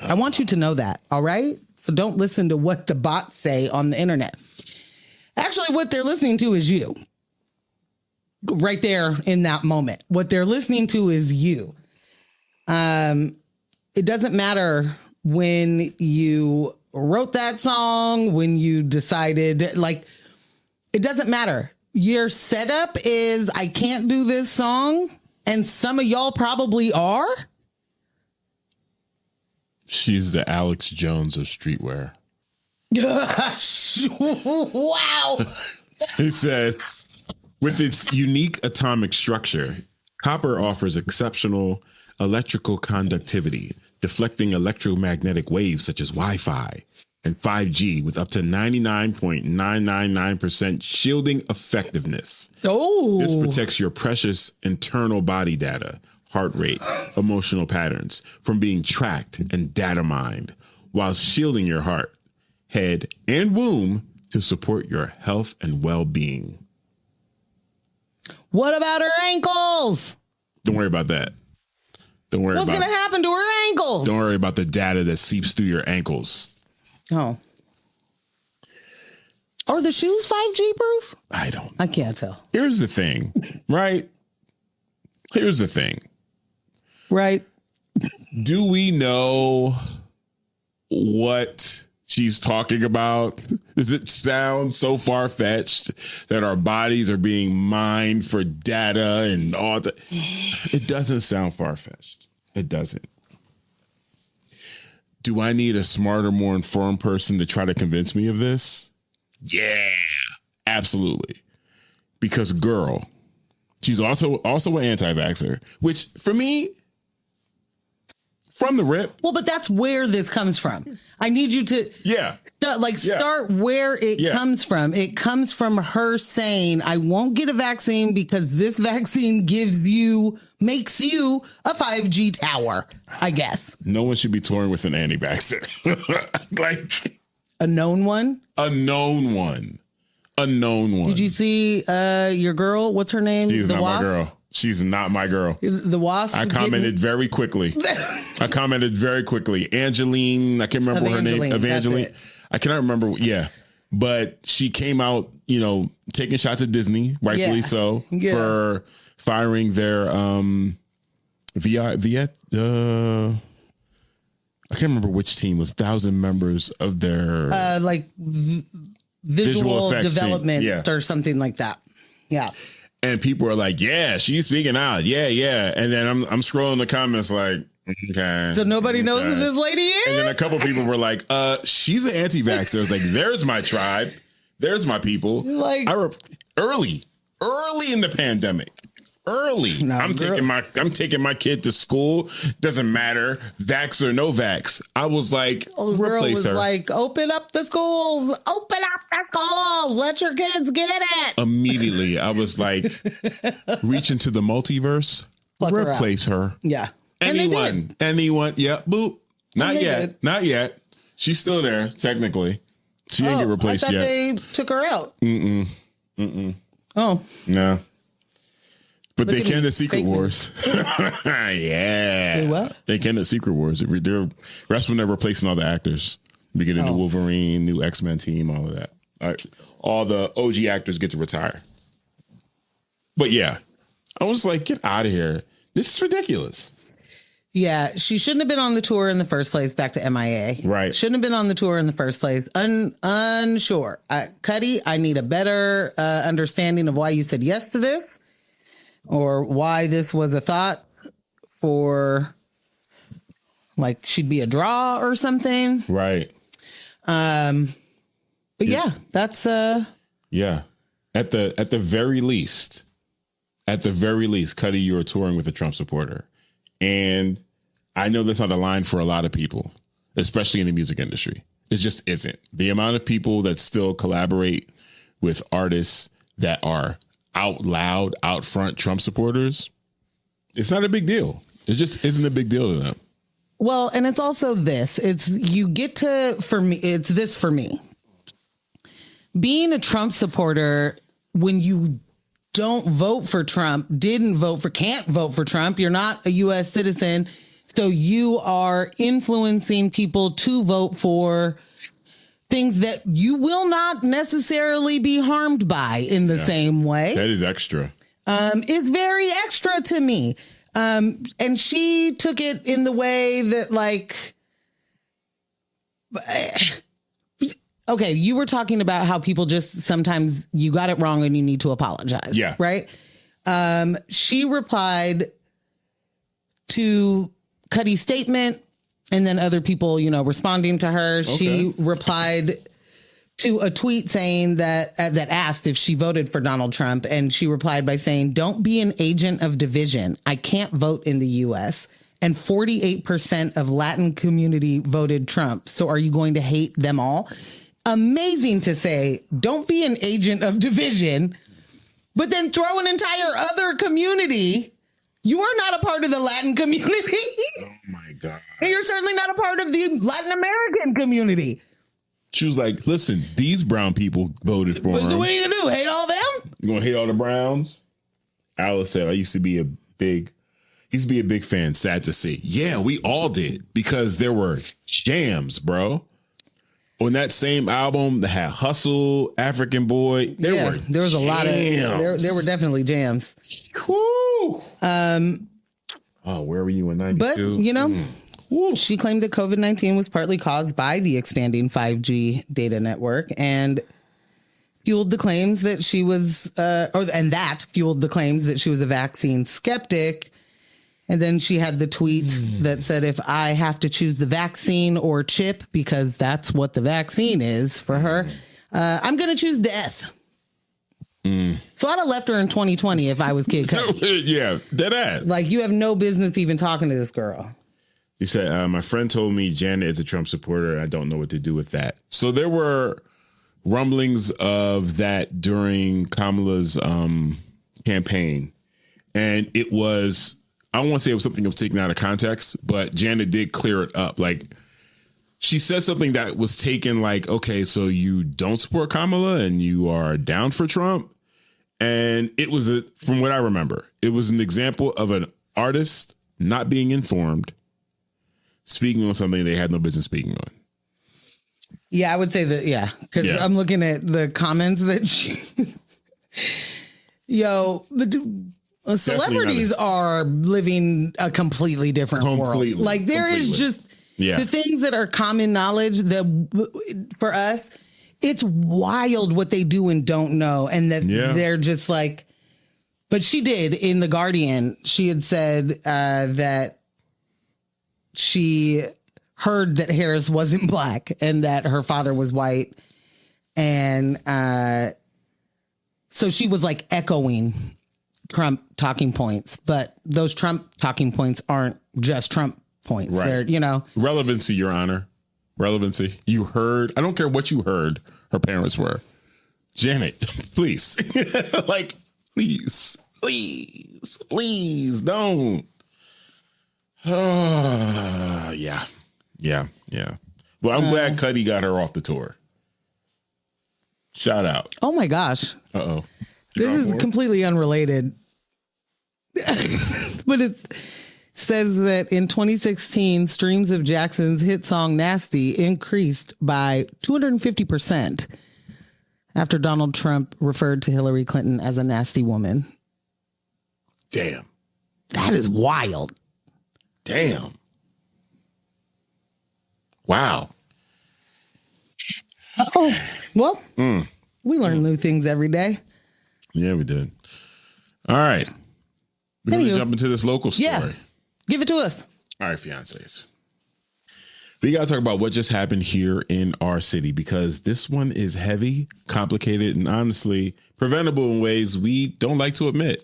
I want you to know that. All right. So don't listen to what the bots say on the internet. Actually, what they're listening to is you. Right there in that moment. What they're listening to is you. It doesn't matter when you wrote that song, when you decided, it doesn't matter. Your setup is, I can't do this song, and some of y'all probably are. She's the Alex Jones of streetwear. Wow. He said, with its unique atomic structure, copper offers exceptional electrical conductivity, deflecting electromagnetic waves such as Wi-Fi and 5G with up to 99.999% shielding effectiveness. Oh. This protects your precious internal body data, heart rate, emotional patterns from being tracked and data mined, while shielding your heart, head, and womb to support your health and well-being. What about her ankles? Don't worry about that. Don't worry What's about going to happen to her ankles? Don't worry about the data that seeps through your ankles. Oh. Are the shoes 5G proof? I can't tell. Here's the thing, right? Here's the thing. Right. Do we know what she's talking about? Does it sound so far-fetched that our bodies are being mined for data and all that? It doesn't sound far-fetched. It doesn't. Do I need a smarter, more informed person to try to convince me of this? Yeah, absolutely. Because girl, she's also an anti-vaxxer, which for me, from the rip. Well, but that's where this comes from. I need you to start where it comes from. It comes from her saying, I won't get a vaccine because this vaccine makes you a 5G tower, I guess. No one should be touring with an anti-vaxxer. Like a known one? A known one. Did you see your girl? What's her name? She's not my girl. She's not my girl. The Wasp? I commented very quickly. Angeline, I can't remember her name. Evangeline. I cannot remember. Yeah. But she came out, taking shots at Disney, rightfully so, for firing their I can't remember which team was 1,000 members of their visual development or something like that. Yeah. And people are like, yeah, she's speaking out. Yeah. And then I'm scrolling the comments like, okay. So nobody knows who this lady is? And then a couple people were like, she's an anti-vaxxer. I was like, there's my tribe. There's my people. Like early in the pandemic. No, I'm taking my kid to school. Doesn't matter, vax or no vax. I was like, replace her. Like, open up the schools. Let your kids get it. Immediately, I was like, reach into the multiverse. Replace her. Yeah. Anyone. Yeah. Boop. Not yet. She's still there, technically. She didn't get replaced yet. They took her out. Oh. No. But they can the Secret Wars. Yeah. They what? They can the Secret Wars. That's when they're replacing all the actors. We get a new Wolverine, new X-Men team, all of that. All the OG actors get to retire. But yeah, I was like, get out of here. This is ridiculous. Yeah, she shouldn't have been on the tour in the first place. Back to MIA. Right. Shouldn't have been on the tour in the first place. Unsure. Cuddy, I need a better understanding of why you said yes to this. Or why this was a thought for, like, she'd be a draw or something. Right. But yeah, that's yeah. At the very least, Cuddy, you are touring with a Trump supporter. And I know that's not a line for a lot of people, especially in the music industry. It just isn't. The amount of people that still collaborate with artists that are out loud, out front Trump supporters, it's not a big deal. It just isn't a big deal to them. Well, and it's also this. It's this for me. Being a Trump supporter, when you don't vote for Trump, can't vote for Trump, you're not a U.S. citizen, so you are influencing people to vote for things that you will not necessarily be harmed by in the same way. That is extra. It's very extra to me. And she took it in the way that, like, okay, you were talking about how people just sometimes you got it wrong and you need to apologize. Yeah. Right? She replied to Cuddy's statement and then other people, responding to her. Okay. She replied to a tweet saying that asked if she voted for Donald Trump, and she replied by saying, "Don't be an agent of division. I can't vote in the U.S." And 48% of Latin community voted Trump. So are you going to hate them all? Amazing to say, don't be an agent of division, but then throw an entire other community. You are not a part of the Latin community. Oh my God. And you're certainly not a part of the Latin American community. She was like, listen, these brown people voted for him. So what are you going to do? Hate all them? You going to hate all the browns? Alice said, I used to be a big fan. Sad to see. Yeah, we all did, because there were jams, bro. On that same album that had Hustle, African Boy, there was a lot of there were definitely jams. Cool. Where were you in 92? But, you know, she claimed that COVID-19 was partly caused by the expanding 5G data network and fueled the claims that she was fueled the claims that she was a vaccine skeptic. And then she had the tweet that said, if I have to choose the vaccine or chip, because that's what the vaccine is for her, I'm going to choose death. So I'd have left her in 2020 if I was Kid Cudi. Yeah, dead ass. Like, you have no business even talking to this girl. He said, my friend told me Janet is a Trump supporter. I don't know what to do with that. So there were rumblings of that during Kamala's campaign. And it was, I don't want to say it was something that was taken out of context, but Janet did clear it up. Like, she said something that was taken like, okay, so you don't support Kamala and you are down for Trump. And it was, from what I remember, it was an example of an artist not being informed, speaking on something they had no business speaking on. Yeah, I would say that, yeah. Because I'm looking at the comments that she... celebrities are living a completely different world. Like, there is just the things that are common knowledge that for us, it's wild what they do and don't know. And that they're just like, but she did in The Guardian, she had said that she heard that Harris wasn't black and that her father was white. And so she was like echoing Trump talking points, but those Trump talking points aren't just Trump points. Right. They're, relevancy, Your Honor. Relevancy. You heard, I don't care what you heard her parents were. Janet, please. Like, please don't. Yeah. Well, I'm glad Cudi got her off the tour. Shout out. Oh my gosh. Uh-oh. This is completely unrelated. But it says that in 2016, streams of Jackson's hit song Nasty increased by 250% after Donald Trump referred to Hillary Clinton as a nasty woman. Damn. That is wild. Damn. Wow. Oh, well, we learn new things every day. Yeah, we did. All right. We're going to jump into this local story. Yeah. Give it to us. All right, fiancés. We got to talk about what just happened here in our city, because this one is heavy, complicated, and honestly preventable in ways we don't like to admit.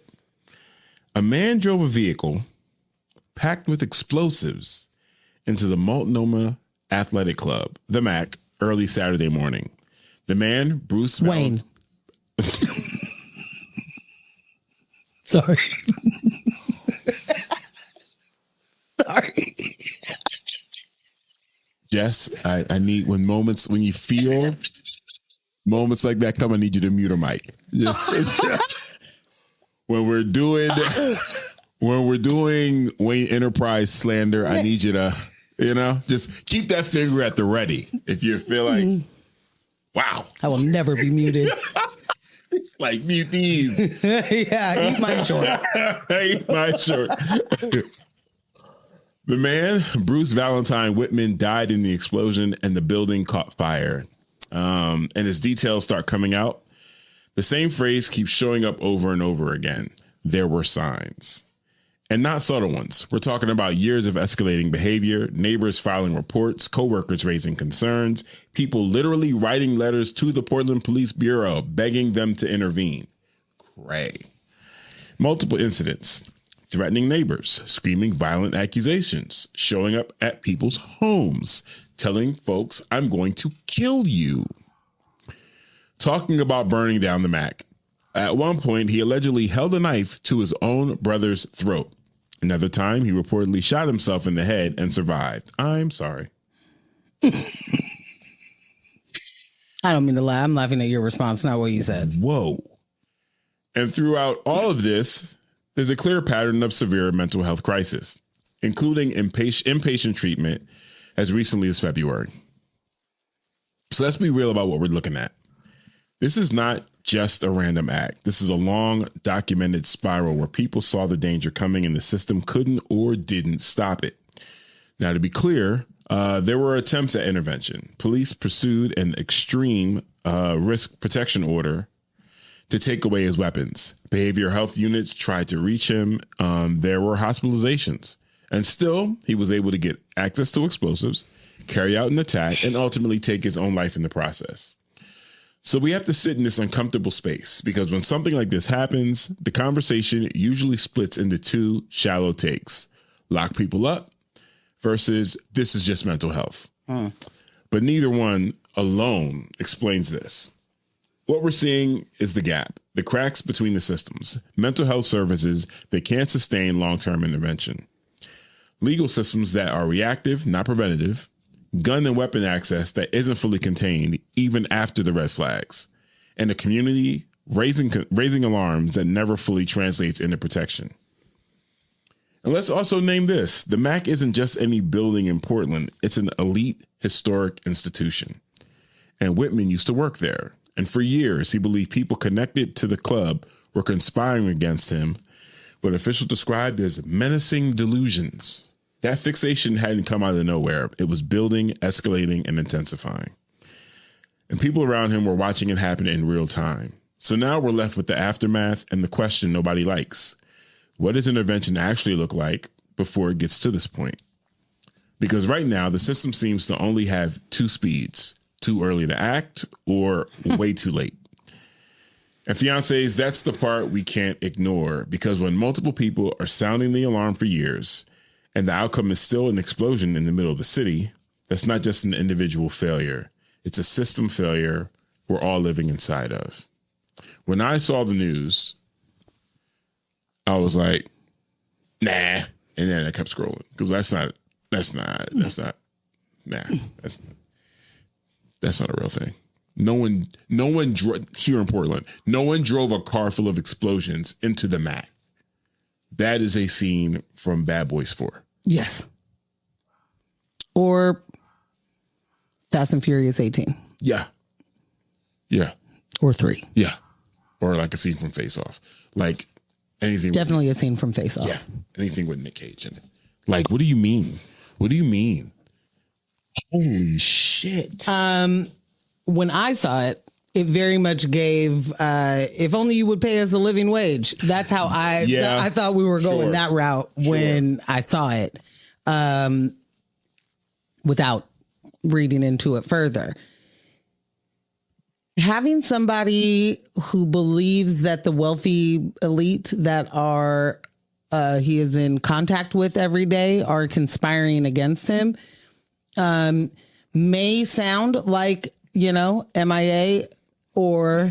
A man drove a vehicle packed with explosives into the Multnomah Athletic Club, the MAC, early Saturday morning. The man, Bruce Wayne. Sorry. Sorry. Jess, I need when you feel moments like that come, I need you to mute a mic. Just when we're doing Wayne Enterprise slander, I need you to, just keep that finger at the ready if you feel like, wow. I will never be muted. Like, mute these. Yeah, eat my short. Eat my short. The man, Bruce Valentine Whitman, died in the explosion and the building caught fire. And as details start coming out, the same phrase keeps showing up over and over again. There were signs. And not subtle ones. We're talking about years of escalating behavior, neighbors filing reports, coworkers raising concerns, people literally writing letters to the Portland Police Bureau begging them to intervene. Cray. Multiple incidents. Threatening neighbors, screaming violent accusations, showing up at people's homes, telling folks, I'm going to kill you. Talking about burning down the Mac. At one point, he allegedly held a knife to his own brother's throat. Another time, he reportedly shot himself in the head and survived. I'm sorry. I don't mean to lie. I'm laughing at your response, not what you said. Whoa. And throughout all of this, there's a clear pattern of severe mental health crisis, including inpatient treatment as recently as February. So let's be real about what we're looking at. This is not just a random act. This is a long documented spiral where people saw the danger coming and the system couldn't or didn't stop it. Now, to be clear, there were attempts at intervention. Police pursued an extreme risk protection order to take away his weapons. Behavioral health units tried to reach him. There were hospitalizations. And still, he was able to get access to explosives, carry out an attack, and ultimately take his own life in the process. So we have to sit in this uncomfortable space because when something like this happens, the conversation usually splits into two shallow takes. Lock people up versus this is just mental health. But neither one alone explains this. What we're seeing is the gap, the cracks between the systems, mental health services that can't sustain long-term intervention, legal systems that are reactive, not preventative, gun and weapon access that isn't fully contained even after the red flags, and a community raising alarms that never fully translates into protection. And let's also name this. The MAC isn't just any building in Portland. It's an elite historic institution. And Whitman used to work there. And for years, he believed people connected to the club were conspiring against him, what officials described as menacing delusions. That fixation hadn't come out of nowhere. It was building, escalating, and intensifying. And people around him were watching it happen in real time. So now we're left with the aftermath and the question nobody likes. What does intervention actually look like before it gets to this point? Because right now, the system seems to only have two speeds: too early to act or way too late. And fiancés, that's the part we can't ignore, because when multiple people are sounding the alarm for years and the outcome is still an explosion in the middle of the city, that's not just an individual failure. It's a system failure we're all living inside of. When I saw the news, I was like, nah. And then I kept scrolling because that's not a real thing. No one here in Portland, no one drove a car full of explosions into the MAC. That is a scene from Bad Boys 4. Yes. Or Fast and Furious 18. Yeah. Yeah. Or 3. Yeah. Or like a scene from Face Off. Like anything. Definitely a scene from Face Off. Yeah. Anything with Nick Cage in it. Like, what do you mean? What do you mean? Holy shit. When I saw it, it very much gave, if only you would pay us a living wage. That's how I thought we were going that route when I saw it, without reading into it further. Having somebody who believes that the wealthy elite that are he is in contact with every day are conspiring against him may sound like, MIA or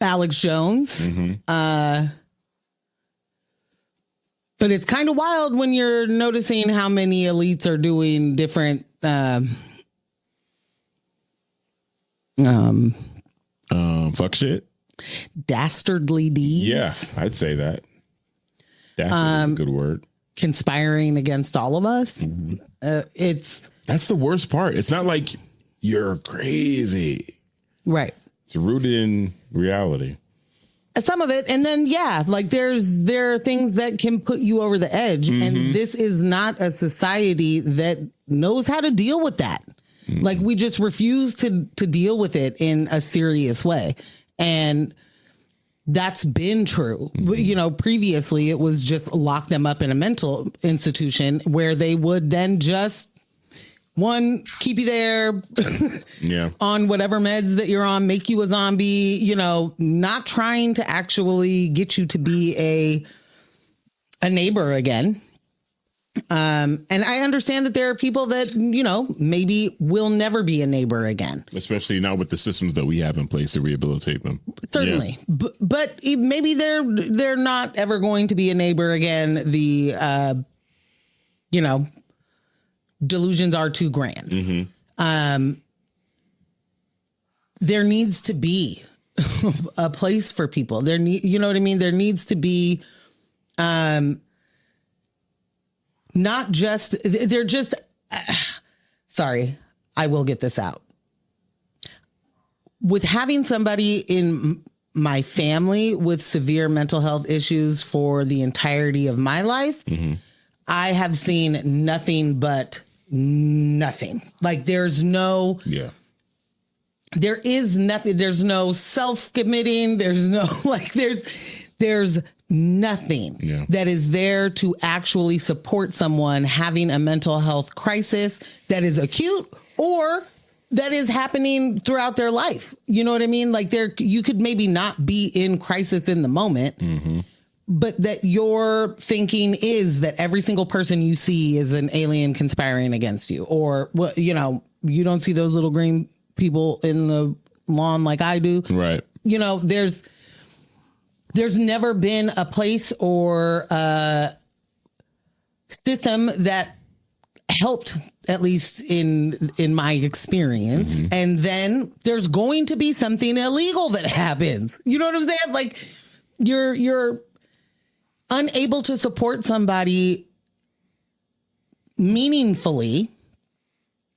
Alex Jones. Mm-hmm. But it's kind of wild when you're noticing how many elites are doing different fuck shit. Dastardly deeds. Yeah, I'd say that. Dastardly is a good word. Conspiring against all of us. Mm-hmm. That's the worst part. It's not like you're crazy. Right. It's rooted in reality. Some of it. And then, there are things that can put you over the edge. Mm-hmm. And this is not a society that knows how to deal with that. Mm-hmm. Like, we just refuse to deal with it in a serious way. And that's been true. You know, previously it was just lock them up in a mental institution where they would then just keep you there on whatever meds that you're on, make you a zombie, you know, not trying to actually get you to be a neighbor again. And I understand that there are people that, you know, maybe will never be a neighbor again. Especially not with the systems that we have in place to rehabilitate them. Certainly. Yeah. But maybe they're not ever going to be a neighbor again. The, you know, delusions are too grand. There needs to be a place for people. You know what I mean? There needs to be, not just, they're just, sorry, I will get this out. With having somebody in my family with severe mental health issues for the entirety of my life, I have seen nothing but nothing. Like there's no, there is nothing. There's no self-committing. There's no, like, there's nothing that is there to actually support someone having a mental health crisis that is acute or that is happening throughout their life. You know what I mean? Like you could maybe not be in crisis in the moment, but that your thinking is that every single person you see is an alien conspiring against you, or what, you know, you don't see those little green people in the lawn like I do. Right. You know, there's never been a place or a system that helped, at least in my experience. And then there's going to be something illegal that happens. You know what I'm saying? Like you're unable to support somebody meaningfully.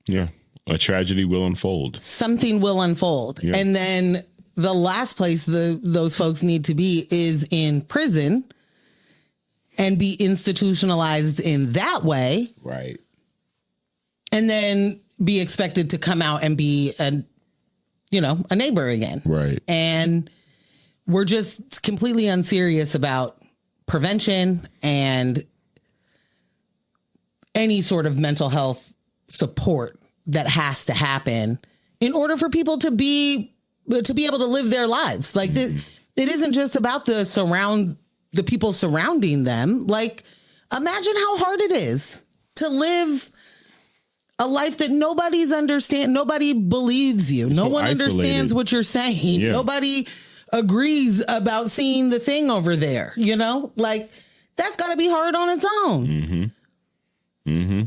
Yeah. A tragedy will unfold. Something will unfold. Yeah. And then the last place those folks need to be is in prison and be institutionalized in that way. Right. And then be expected to come out and be a neighbor again. Right. And we're just completely unserious about prevention and any sort of mental health support that has to happen in order for people to be able to live their lives. Like it isn't just about the people surrounding them. Like imagine how hard it is to live a life that nobody believes you. No one understands what you're saying. Yeah. Nobody agrees about seeing the thing over there, you know? Like that's got to be hard on its own.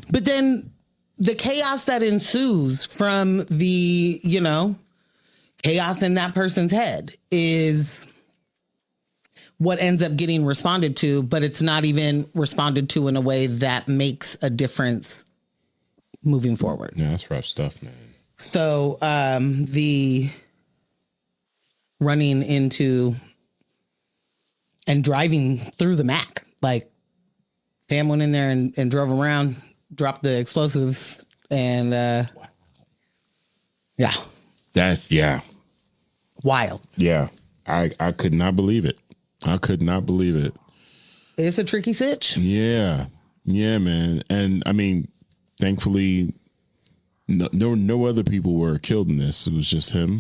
But then the chaos that ensues from the, you know, chaos in that person's head is what ends up getting responded to, but it's not even responded to in a way that makes a difference moving forward. Yeah, that's rough stuff, man. So the running into and driving through the MAC, like Pam went in there and drove around, dropped the explosives, and That's wild. Yeah. I could not believe it. It's a tricky sitch. Yeah. Yeah, man. And I mean, thankfully, no other people were killed in this. It was just him.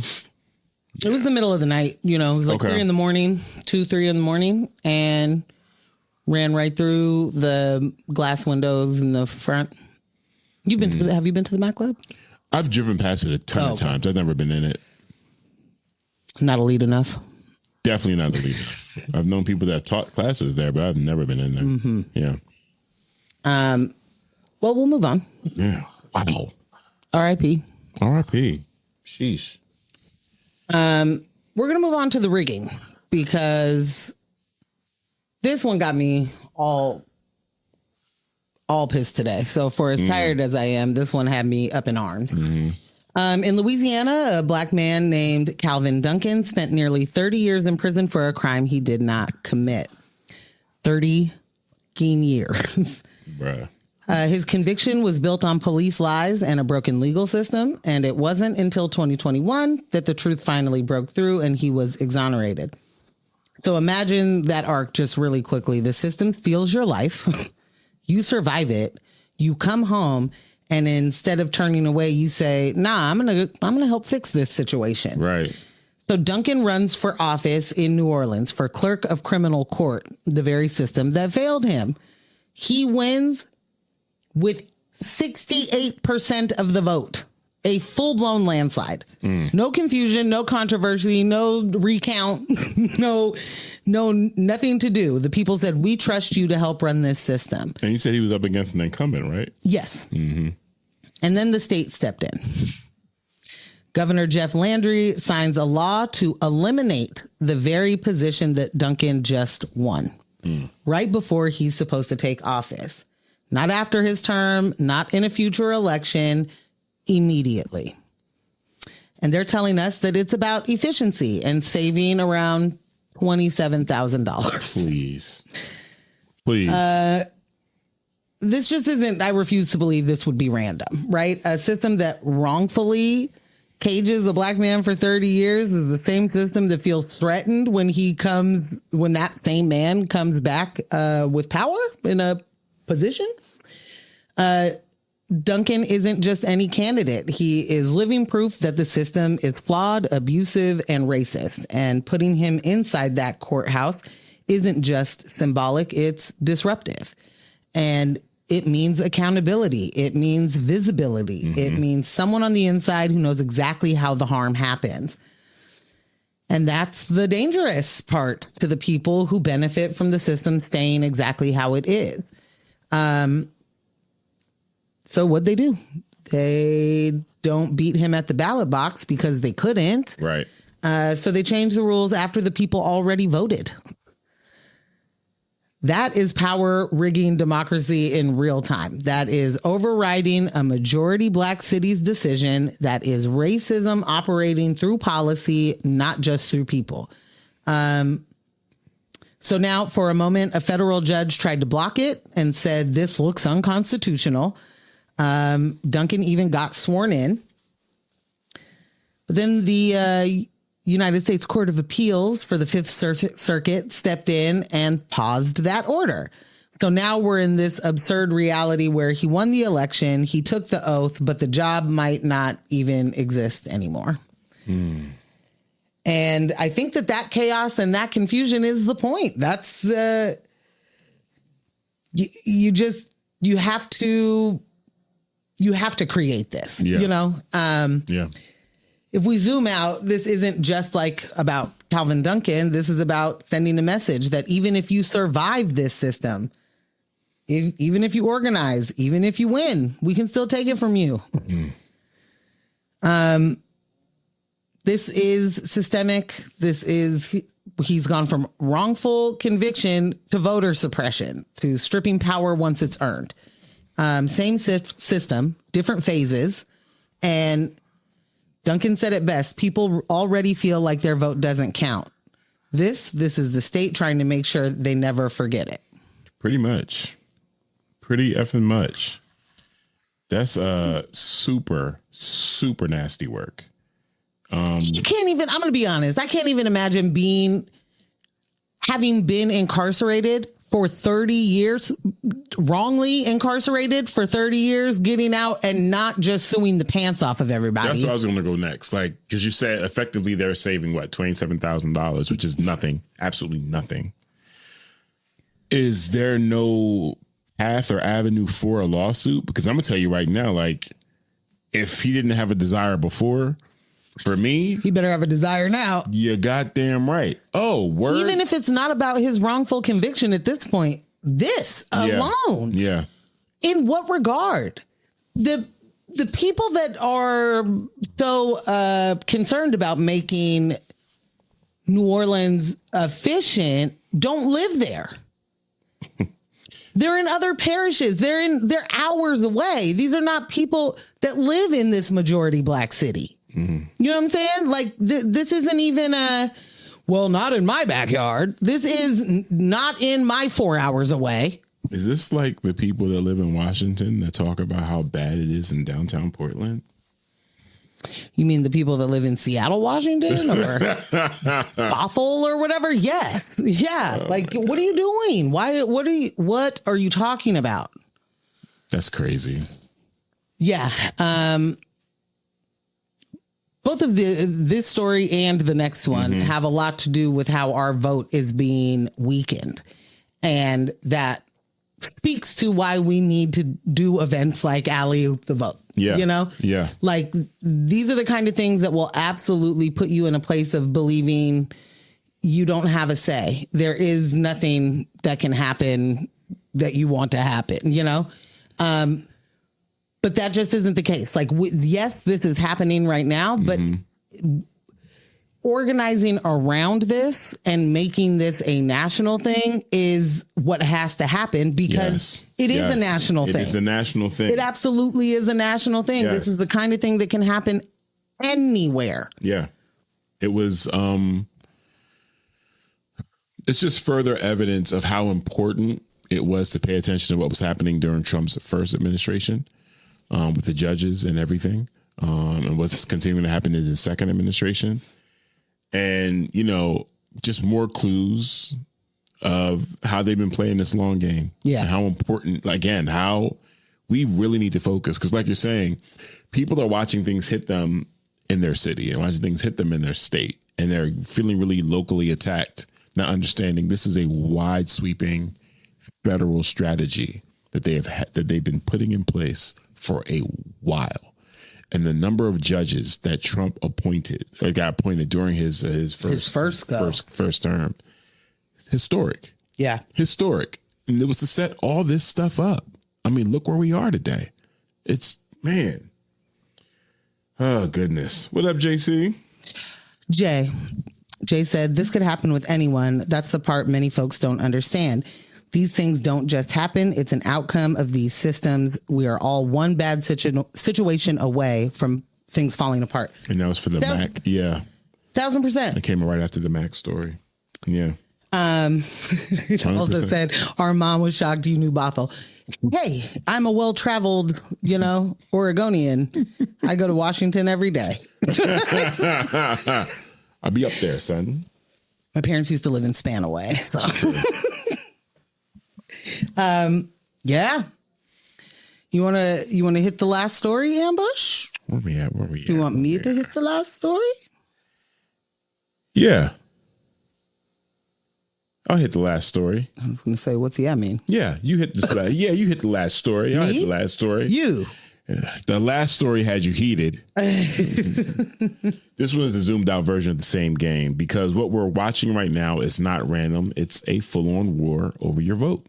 It was the middle of the night, you know, it was like 3 in the morning, 3 in the morning, and ran right through the glass windows in the front. Have you been to the Mac Club? I've driven past it a ton of times. I've never been in it. Not elite enough. Definitely not elite enough. I've known people that taught classes there, but I've never been in there. Yeah. Well, we'll move on. Yeah. Wow. R.I.P. R.I.P. Sheesh. We're going to move on to the rigging because this one got me all pissed today. So for as tired as I am, this one had me up in arms. In Louisiana, a black man named Calvin Duncan spent nearly 30 years in prison for a crime he did not commit. 30 years. Bruh. His conviction was built on police lies and a broken legal system, and it wasn't until 2021 that the truth finally broke through and he was exonerated. So imagine that arc just really quickly. The system steals your life. You survive it. You come home, and instead of turning away, you say, "Nah, I'm gonna help fix this situation." Right. So Duncan runs for office in New Orleans for clerk of criminal court, the very system that failed him. He wins with 68% of the vote, a full-blown landslide. No confusion, no controversy, no recount, no, nothing to do. The people said, "We trust you to help run this system." And you said he was up against an incumbent, right? Yes. And then the state stepped in. Governor Jeff Landry signs a law to eliminate the very position that Duncan just won right before he's supposed to take office. Not after his term, not in a future election, immediately. And they're telling us that it's about efficiency and saving around $27,000. Please. This just isn't, I refuse to believe this would be random, right? A system that wrongfully cages a black man for 30 years is the same system that feels threatened when that same man comes back with power in a position. Duncan isn't just any candidate. He is living proof that the system is flawed, abusive, and racist. And putting him inside that courthouse isn't just symbolic, it's disruptive. And it means accountability. It means visibility. It means someone on the inside who knows exactly how the harm happens. And that's the dangerous part to the people who benefit from the system staying exactly how it is. So what'd they do? They don't beat him at the ballot box because they couldn't. Right. So they changed the rules after the people already voted. That is power rigging democracy in real time. That is overriding a majority black city's decision. That is racism operating through policy, not just through people. So now for a moment, a federal judge tried to block it and said, this looks unconstitutional. Duncan even got sworn in. But then the United States Court of Appeals for the Fifth Circuit stepped in and paused that order. So now we're in this absurd reality where he won the election, he took the oath, but the job might not even exist anymore. And I think that chaos and that confusion is the point. That's you have to create this, you know? If we zoom out, this isn't just like about Calvin Duncan. This is about sending a message that even if you survive this system, even if you organize, even if you win, we can still take it from you. This is systemic. He's gone from wrongful conviction to voter suppression, to stripping power once it's earned. Same system, different phases. And Duncan said it best. People already feel like their vote doesn't count. This is the state trying to make sure they never forget it. Pretty much. Pretty effing much. That's super, super nasty work. You can't even, I'm going to be honest, I can't even imagine having been incarcerated for 30 years, wrongly incarcerated for 30 years, getting out and not just suing the pants off of everybody. That's what I was going to go next. Like, because you said effectively they're saving $27,000, which is nothing, absolutely nothing. Is there no path or avenue for a lawsuit? Because I'm going to tell you right now, like, if he didn't have a desire before, for me, he better have a desire now. You're goddamn right. Oh, word. Even if it's not about his wrongful conviction at this point, this alone. Yeah. In what regard? The people that are so concerned about making New Orleans efficient don't live there. They're in other parishes. They're hours away. These are not people that live in this majority black city. Mm-hmm. You know what I'm saying? Like this isn't even not in my backyard. This is not in my 4 hours away. Is this like the people that live in Washington that talk about how bad it is in downtown Portland? You mean the people that live in Seattle, Washington, or Bothell or whatever? Yes. Yeah. Like, what are you doing? What are you talking about? That's crazy. Yeah. Both of this story and the next one have a lot to do with how our vote is being weakened. And that speaks to why we need to do events like Alley-oop the vote. Yeah. You know? Yeah. Like, these are the kind of things that will absolutely put you in a place of believing you don't have a say. There is nothing that can happen that you want to happen, you know? But that just isn't the case. Like, yes, this is happening right now, but organizing around this and making this a national thing is what has to happen, because it is a national thing. It is a national thing. It absolutely is a national thing. Yes. This is the kind of thing that can happen anywhere. Yeah. It was, it's just further evidence of how important it was to pay attention to what was happening during Trump's first administration, with the judges and everything, and what's continuing to happen in his second administration. And, you know, just more clues of how they've been playing this long game. Yeah. And how important, again, how we really need to focus. Because like you're saying, people are watching things hit them in their city and watching things hit them in their state. And they're feeling really locally attacked, not understanding this is a wide sweeping federal strategy that they've been putting in place for a while. And the number of judges that Trump appointed or got appointed during his first term, historic. Yeah. Historic. And it was to set all this stuff up. I mean, look where we are today. It's, man. Oh, goodness. What up, JC? Jay said, this could happen with anyone. That's the part many folks don't understand. These things don't just happen. It's an outcome of these systems. We are all one bad situation away from things falling apart. And that was for the Mac. Yeah. 1,000%. It came right after the Mac story. Yeah. It also said, our mom was shocked you knew Bothell. Hey, I'm a well-traveled, Oregonian. I go to Washington every day. I'll be up there, son. My parents used to live in Spanaway, so... Yeah. You wanna hit the last story, Ambush? Where we at? Do you want me to hit the last story? Yeah. I'll hit the last story. I was gonna say, what's he at mean? Yeah, you hit the you hit the last story. I'll hit the last story. You. The last story had you heated. This one is the zoomed out version of the same game, because what we're watching right now is not random. It's a full-on war over your vote.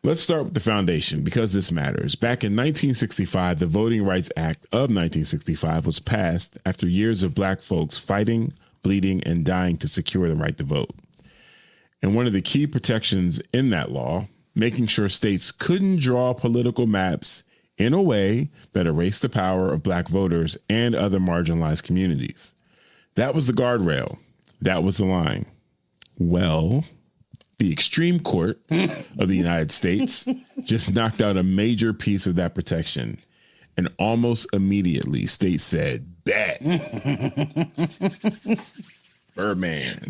Let's start with the foundation, because this matters. Back in 1965, the Voting Rights Act of 1965 was passed after years of black folks fighting, bleeding, and dying to secure the right to vote. And one of the key protections in that law, making sure states couldn't draw political maps in a way that erased the power of black voters and other marginalized communities. That was the guardrail. That was the line. Well, the extreme court of the United States just knocked out a major piece of that protection. And almost immediately, states said, bet. Birdman.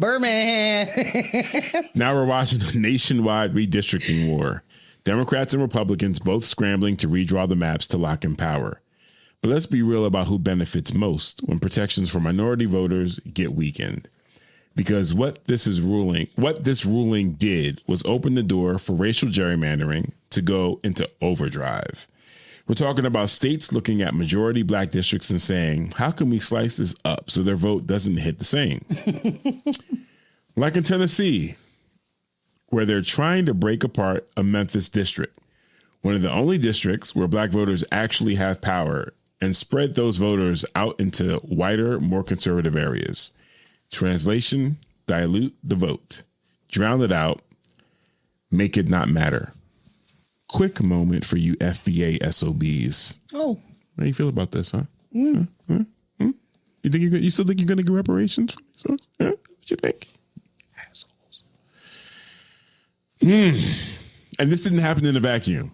Now we're watching a nationwide redistricting war. Democrats and Republicans both scrambling to redraw the maps to lock in power. But let's be real about who benefits most when protections for minority voters get weakened. Because what this ruling did was open the door for racial gerrymandering to go into overdrive. We're talking about states looking at majority black districts and saying, how can we slice this up so their vote doesn't hit the same? Like in Tennessee, where they're trying to break apart a Memphis district, one of the only districts where black voters actually have power, and spread those voters out into whiter, more conservative areas. Translation, dilute the vote, drown it out, make it not matter. Quick moment for you FBA SOBs. Oh. How do you feel about this, huh? You think you still think you're going to get reparations from these folks? Huh? What you think? Assholes. And this didn't happen in a vacuum.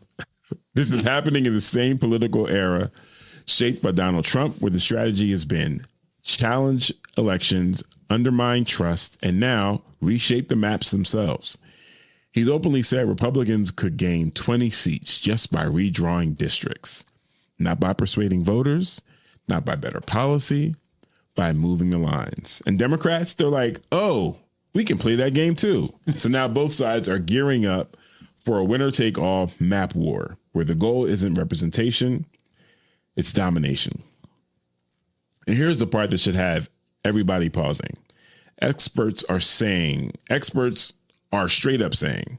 This is happening in the same political era shaped by Donald Trump, where the strategy has been challenge elections, undermine trust, and now reshape the maps themselves. He's openly said Republicans could gain 20 seats just by redrawing districts, not by persuading voters, not by better policy, by moving the lines. And Democrats, they're like, oh, we can play that game too. So now both sides are gearing up for a winner-take-all map war, where the goal isn't representation, it's domination. And here's the part that should have everybody pausing. Experts are straight up saying,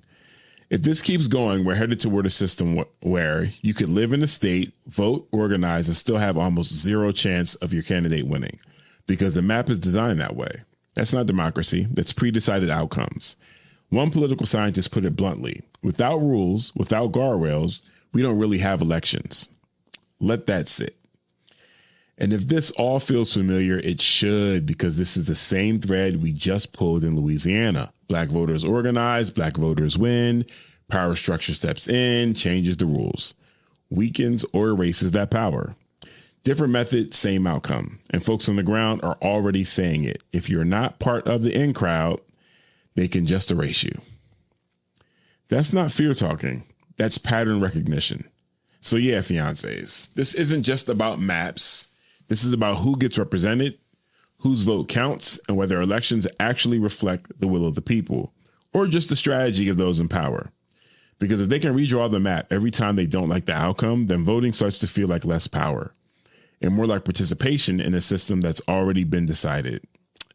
if this keeps going, we're headed toward a system where you could live in a state, vote, organize, and still have almost zero chance of your candidate winning, because the map is designed that way. That's not democracy. That's pre-decided outcomes. One political scientist put it bluntly: without rules, without guardrails, we don't really have elections. Let that sit. And if this all feels familiar, it should, because this is the same thread we just pulled in Louisiana. Black voters organize, black voters win, power structure steps in, changes the rules, weakens or erases that power. Different method, same outcome. And folks on the ground are already saying it. If you're not part of the in crowd, they can just erase you. That's not fear talking. That's pattern recognition. So yeah, fiancés, this isn't just about maps. This is about who gets represented, whose vote counts, and whether elections actually reflect the will of the people, or just the strategy of those in power. Because if they can redraw the map every time they don't like the outcome, then voting starts to feel like less power and more like participation in a system that's already been decided.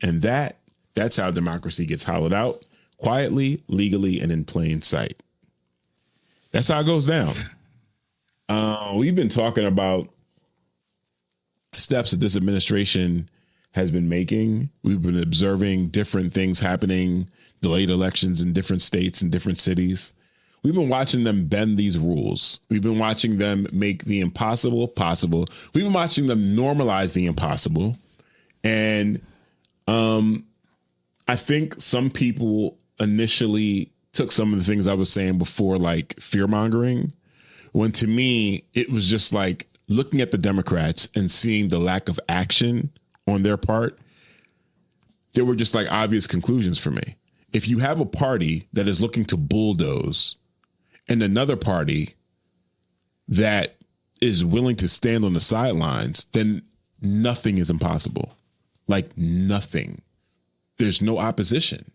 And that's how democracy gets hollowed out, quietly, legally, and in plain sight. That's how it goes down. We've been talking about steps that this administration has been making. We've been observing different things happening, delayed elections in different states and different cities. We've been watching them bend these rules. We've been watching them make the impossible possible. We've been watching them normalize the impossible. And I think some people initially took some of the things I was saying before like fear mongering, when to me, it was just like looking at the Democrats and seeing the lack of action on their part. There were just like obvious conclusions for me. If you have a party that is looking to bulldoze and another party that is willing to stand on the sidelines, then nothing is impossible. Like nothing. There's no opposition.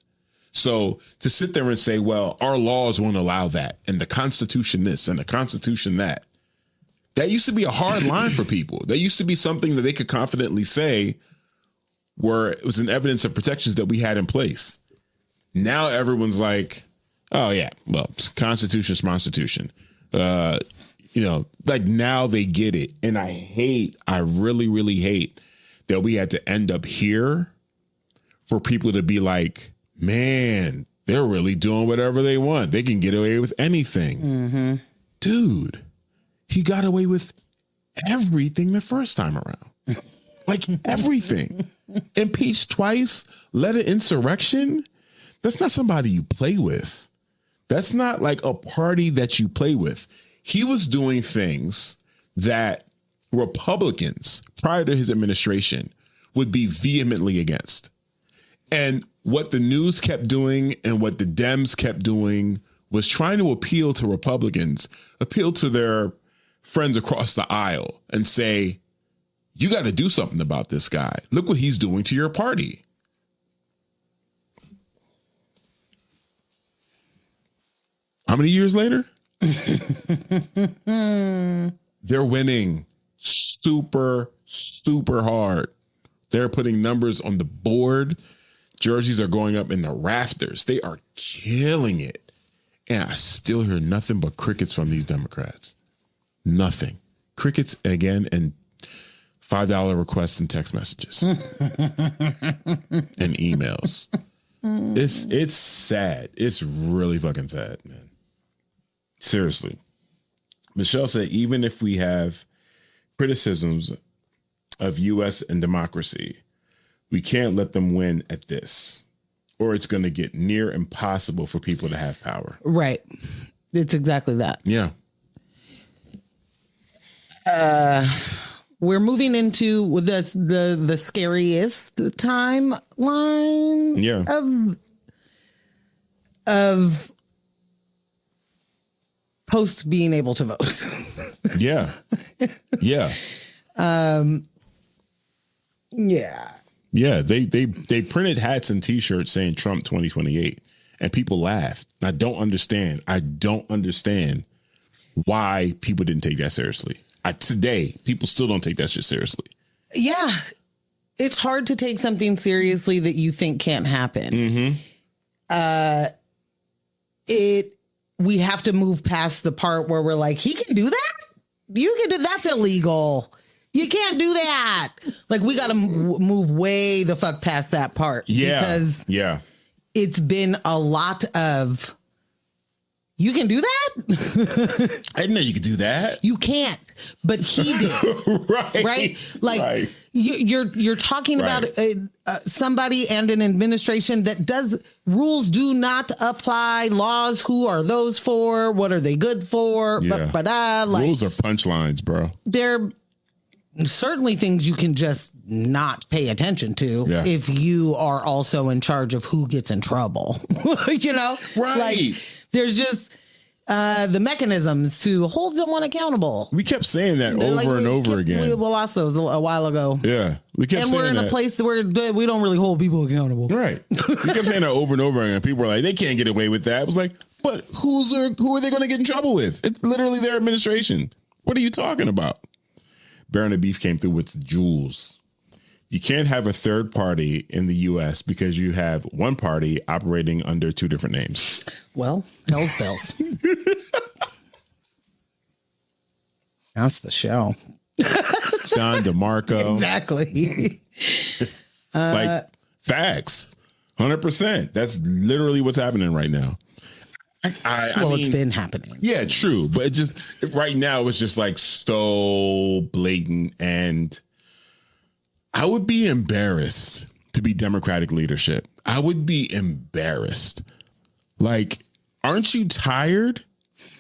So to sit there and say, well, our laws won't allow that, and the Constitution this and the Constitution that used to be a hard line for people. That used to be something that they could confidently say where it was an evidence of protections that we had in place. Now everyone's like, oh yeah, well, Constitution's Constitution. Like now they get it. And I really, really hate that we had to end up here for people to be like, man, they're really doing whatever they want. They can get away with anything. Mm-hmm. Dude, he got away with everything the first time around. Like everything. Impeached twice, led an insurrection. That's not somebody you play with. That's not like a party that you play with. He was doing things that Republicans prior to his administration would be vehemently against. And what the news kept doing and what the Dems kept doing was trying to appeal to Republicans, appeal to their friends across the aisle and say, you got to do something about this guy. Look what he's doing to your party. How many years later? They're winning super, super hard. They're putting numbers on the board. Jerseys are going up in the rafters. They are killing it. And I still hear nothing but crickets from these Democrats. Nothing. Crickets again and $5 requests and text messages and emails. It's sad. It's really fucking sad, man. Seriously. Michelle said, even if we have criticisms of U.S. and democracy, we can't let them win at this, or it's going to get near impossible for people to have power. Right. It's exactly that. Yeah. we're moving into the scariest timeline of post being able to vote. Yeah. Yeah. Yeah. Yeah. They printed hats and T-shirts saying Trump 2028, and people laughed. I don't understand why people didn't take that seriously. Today, people still don't take that shit seriously. Yeah. It's hard to take something seriously that you think can't happen. Mm-hmm. We have to move past the part where we're like, he can do that? You can do that's illegal. You can't do that. Like, we got to move way the fuck past that part. Yeah. Because it's been a lot of, you can do that? I didn't know you could do that. You can't, but he did. Right? Like, you're talking about somebody and an administration that does, rules do not apply, laws, who are those for? What are they good for? Yeah. Like, rules are punchlines, bro. They're certainly things you can just not pay attention to if you are also in charge of who gets in trouble. You know? Right. Like, there's just the mechanisms to hold someone accountable. We kept saying that over and over again. We lost those a while ago. Yeah. We kept and saying we're in a place where we don't really hold people accountable. Right. We kept saying that over and over again. People were like, they can't get away with that. It was like, but who are they going to get in trouble with? It's literally their administration. What are you talking about? Baron of Beef came through with jewels. You can't have a third party in the U.S. because you have one party operating under two different names. Well, hell's bells. That's the show. Don DeMarco. Exactly. Like, facts. 100%. That's literally what's happening right now. I mean, it's been happening. Yeah, true. But it just, right now, it's just like so blatant. And I would be embarrassed to be Democratic leadership. I would be embarrassed. Like, aren't you tired?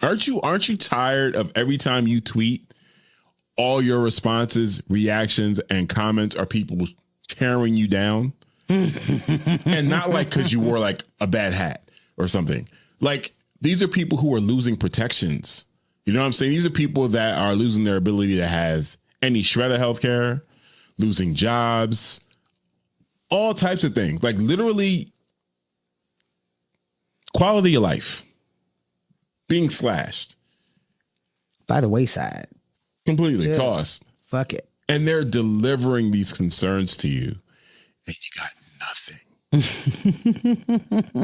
Aren't you tired of every time you tweet, all your responses, reactions, and comments are people tearing you down? And not like because you wore like a bad hat or something. Like, these are people who are losing protections. You know what I'm saying? These are people that are losing their ability to have any shred of healthcare, losing jobs, all types of things. Like, literally, quality of life being slashed. By the wayside. Completely tossed. Fuck it. And they're delivering these concerns to you, and you got nothing.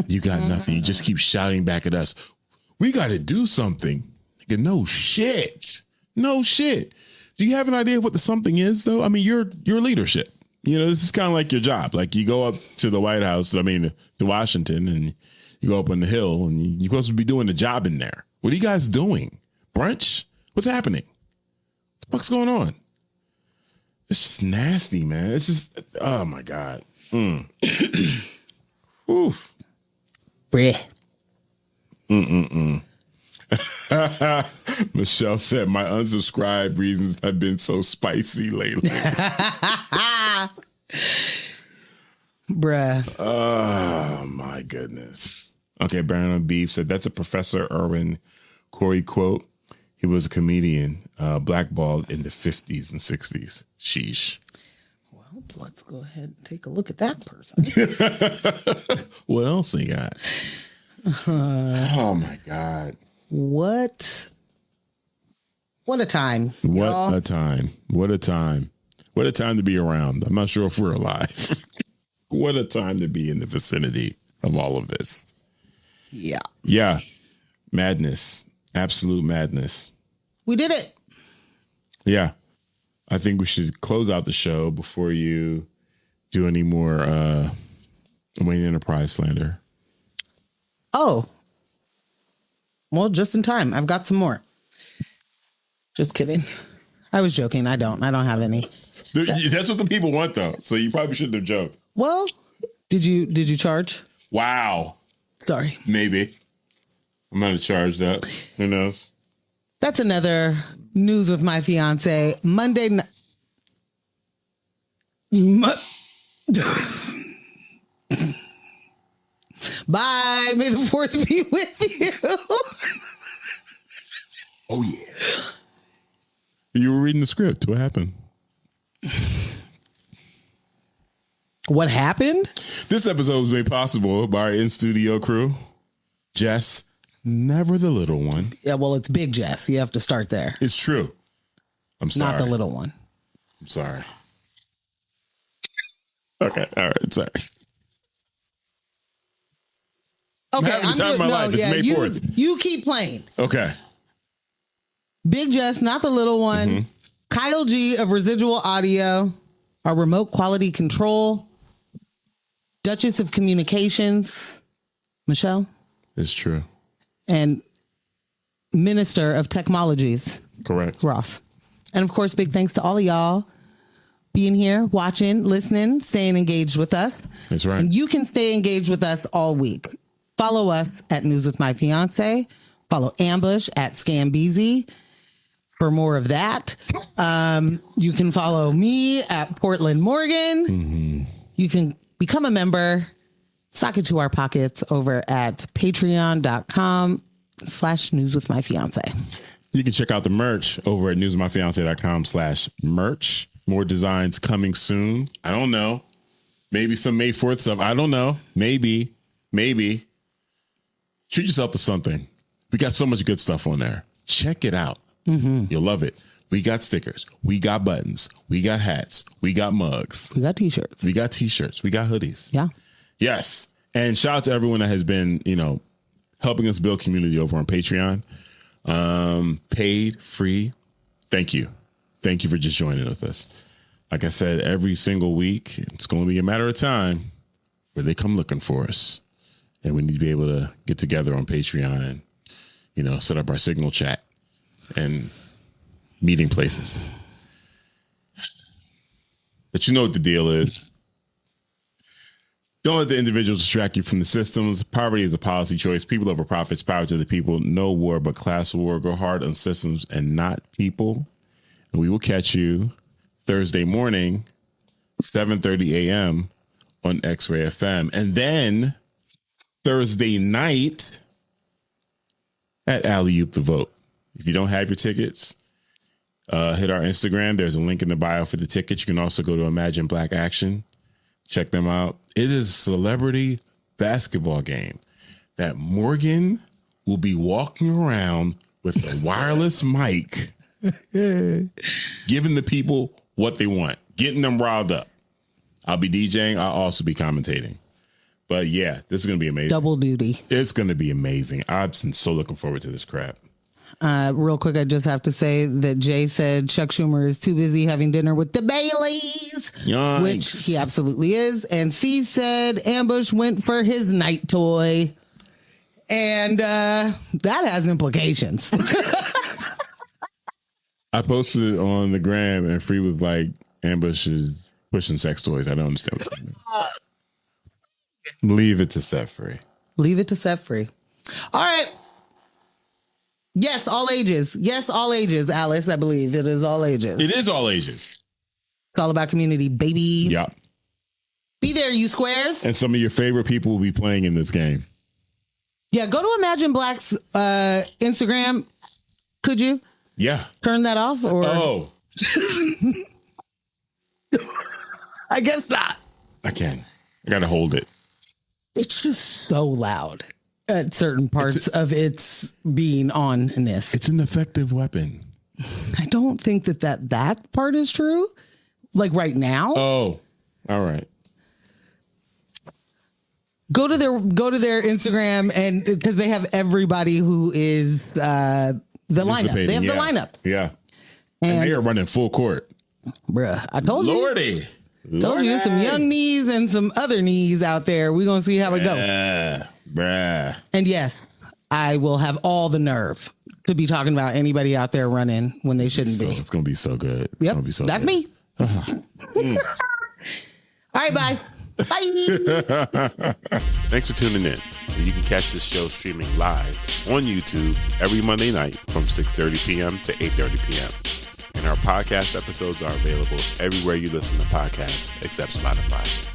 You got nothing. You just keep shouting back at us. We got to do something. Nigga, no shit. No shit. Do you have an idea of what the something is, though? I mean, your leadership. You know, this is kind of like your job. Like, you go up to the White House, to Washington, and you go up on the Hill, and you're supposed to be doing the job in there. What are you guys doing? Brunch? What's happening? What the fuck's going on? It's just nasty, man. It's just, oh my God. Oof. Bleh. Michelle said, my unsubscribed reasons have been so spicy lately. Bruh. Oh my goodness. Okay, Baron of Beef said, that's a Professor Irwin Corey quote. He was a comedian, blackballed in the 50s and 60s. Sheesh. Well, let's go ahead and take a look at that person. What else he got? Oh my God. What a time. What a time. What a time. What a time to be around. I'm not sure if we're alive. What a time to be in the vicinity of all of this. Yeah. Yeah. Madness. Absolute madness. We did it. Yeah. I think we should close out the show before you do any more Wayne Enterprise slander. Oh. Well, just in time. I've got some more. Just kidding. I was joking. I don't have any. That's what the people want, though. So you probably shouldn't have joked. Well, did you charge? Wow. Sorry. Maybe. I'm going to charge that. Who knows? That's another news with my fiance. Monday Bye. May the 4th be with you. Oh, yeah. You were reading the script. What happened? What happened? This episode was made possible by our in-studio crew. Jess, never the little one. Yeah, well, it's Big Jess. You have to start there. It's true. I'm sorry. Not the little one. I'm sorry. Okay, all right, sorry. Okay, I'm having the time of my life. It's May 4th. You keep playing. Okay. Big Jess, not the little one. Mm-hmm. Kyle G of Residual Audio, our remote quality control. Duchess of Communications, Michelle. It's true. And Minister of Technologies, Correct. Ross. And of course, big thanks to all of y'all being here, watching, listening, staying engaged with us. That's right. And you can stay engaged with us all week. Follow us at News with My Fiance. Follow Ambush at Scambeezy for more of that. You can follow me at Portland Morgan. Mm-hmm. You can become a member, sock it to our pockets over at patreon.com/newswithmyfiance. You can check out the merch over at newswithmyfiance.com/merch. More designs coming soon. I don't know. Maybe some May 4th stuff. I don't know. Maybe. Treat yourself to something. We got so much good stuff on there. Check it out. Mm-hmm. You'll love it. We got stickers. We got buttons. We got hats. We got mugs. We got t-shirts. We got hoodies. Yeah. Yes. And shout out to everyone that has been, helping us build community over on Patreon. Paid, free. Thank you. Thank you for just joining with us. Like I said, every single week, it's going to be a matter of time where they come looking for us. And we need to be able to get together on Patreon and, set up our signal chat and meeting places. But you know what the deal is. Don't let the individuals distract you from the systems. Poverty is a policy choice. People over profits, power to the people. No war but class war. Go hard on systems and not people. And we will catch you Thursday morning, 7:30 a.m. on X-Ray FM. And then Thursday night at Alley-Oop the Vote. If you don't have your tickets, hit our Instagram. There's a link in the bio for the tickets. You can also go to Imagine Black Action. Check them out. It is a celebrity basketball game that Morgan will be walking around with a wireless mic, giving the people what they want, getting them riled up. I'll be DJing. I'll also be commentating. But yeah, this is going to be amazing. Double duty. It's going to be amazing. I'm so looking forward to this crap. Real quick, I just have to say that Jay said Chuck Schumer is too busy having dinner with the Baileys, Yikes. Which he absolutely is. And C said Ambush went for his night toy. And that has implications. I posted it on the gram and Free was like, Ambush is pushing sex toys. I don't understand. Leave it to set free. Leave it to set free. All right. Yes, all ages. Yes, all ages, Alice, I believe. It is all ages. It is all ages. It's all about community, baby. Yep. Be there, you squares. And some of your favorite people will be playing in this game. Yeah, go to Imagine Black's Instagram. Could you? Yeah. Turn that off? Or Oh. I guess not. I can. I got to hold it. It's just so loud at certain parts of its being on this. It's an effective weapon. I don't think that part is true. Like right now. Oh, all right. Go to their Instagram, and because they have everybody who is the lineup. They have the lineup. Yeah. And they are running full court. Bruh, I told you. Lordy. Told you, some young knees and some other knees out there. We're going to see how it goes. Bruh. And yes, I will have all the nerve to be talking about anybody out there running when they shouldn't be. It's going to be so good. Yep. That's me. All right, bye. Bye. Thanks for tuning in. And you can catch this show streaming live on YouTube every Monday night from 6:30 p.m. to 8:30 p.m. And our podcast episodes are available everywhere you listen to podcasts except Spotify.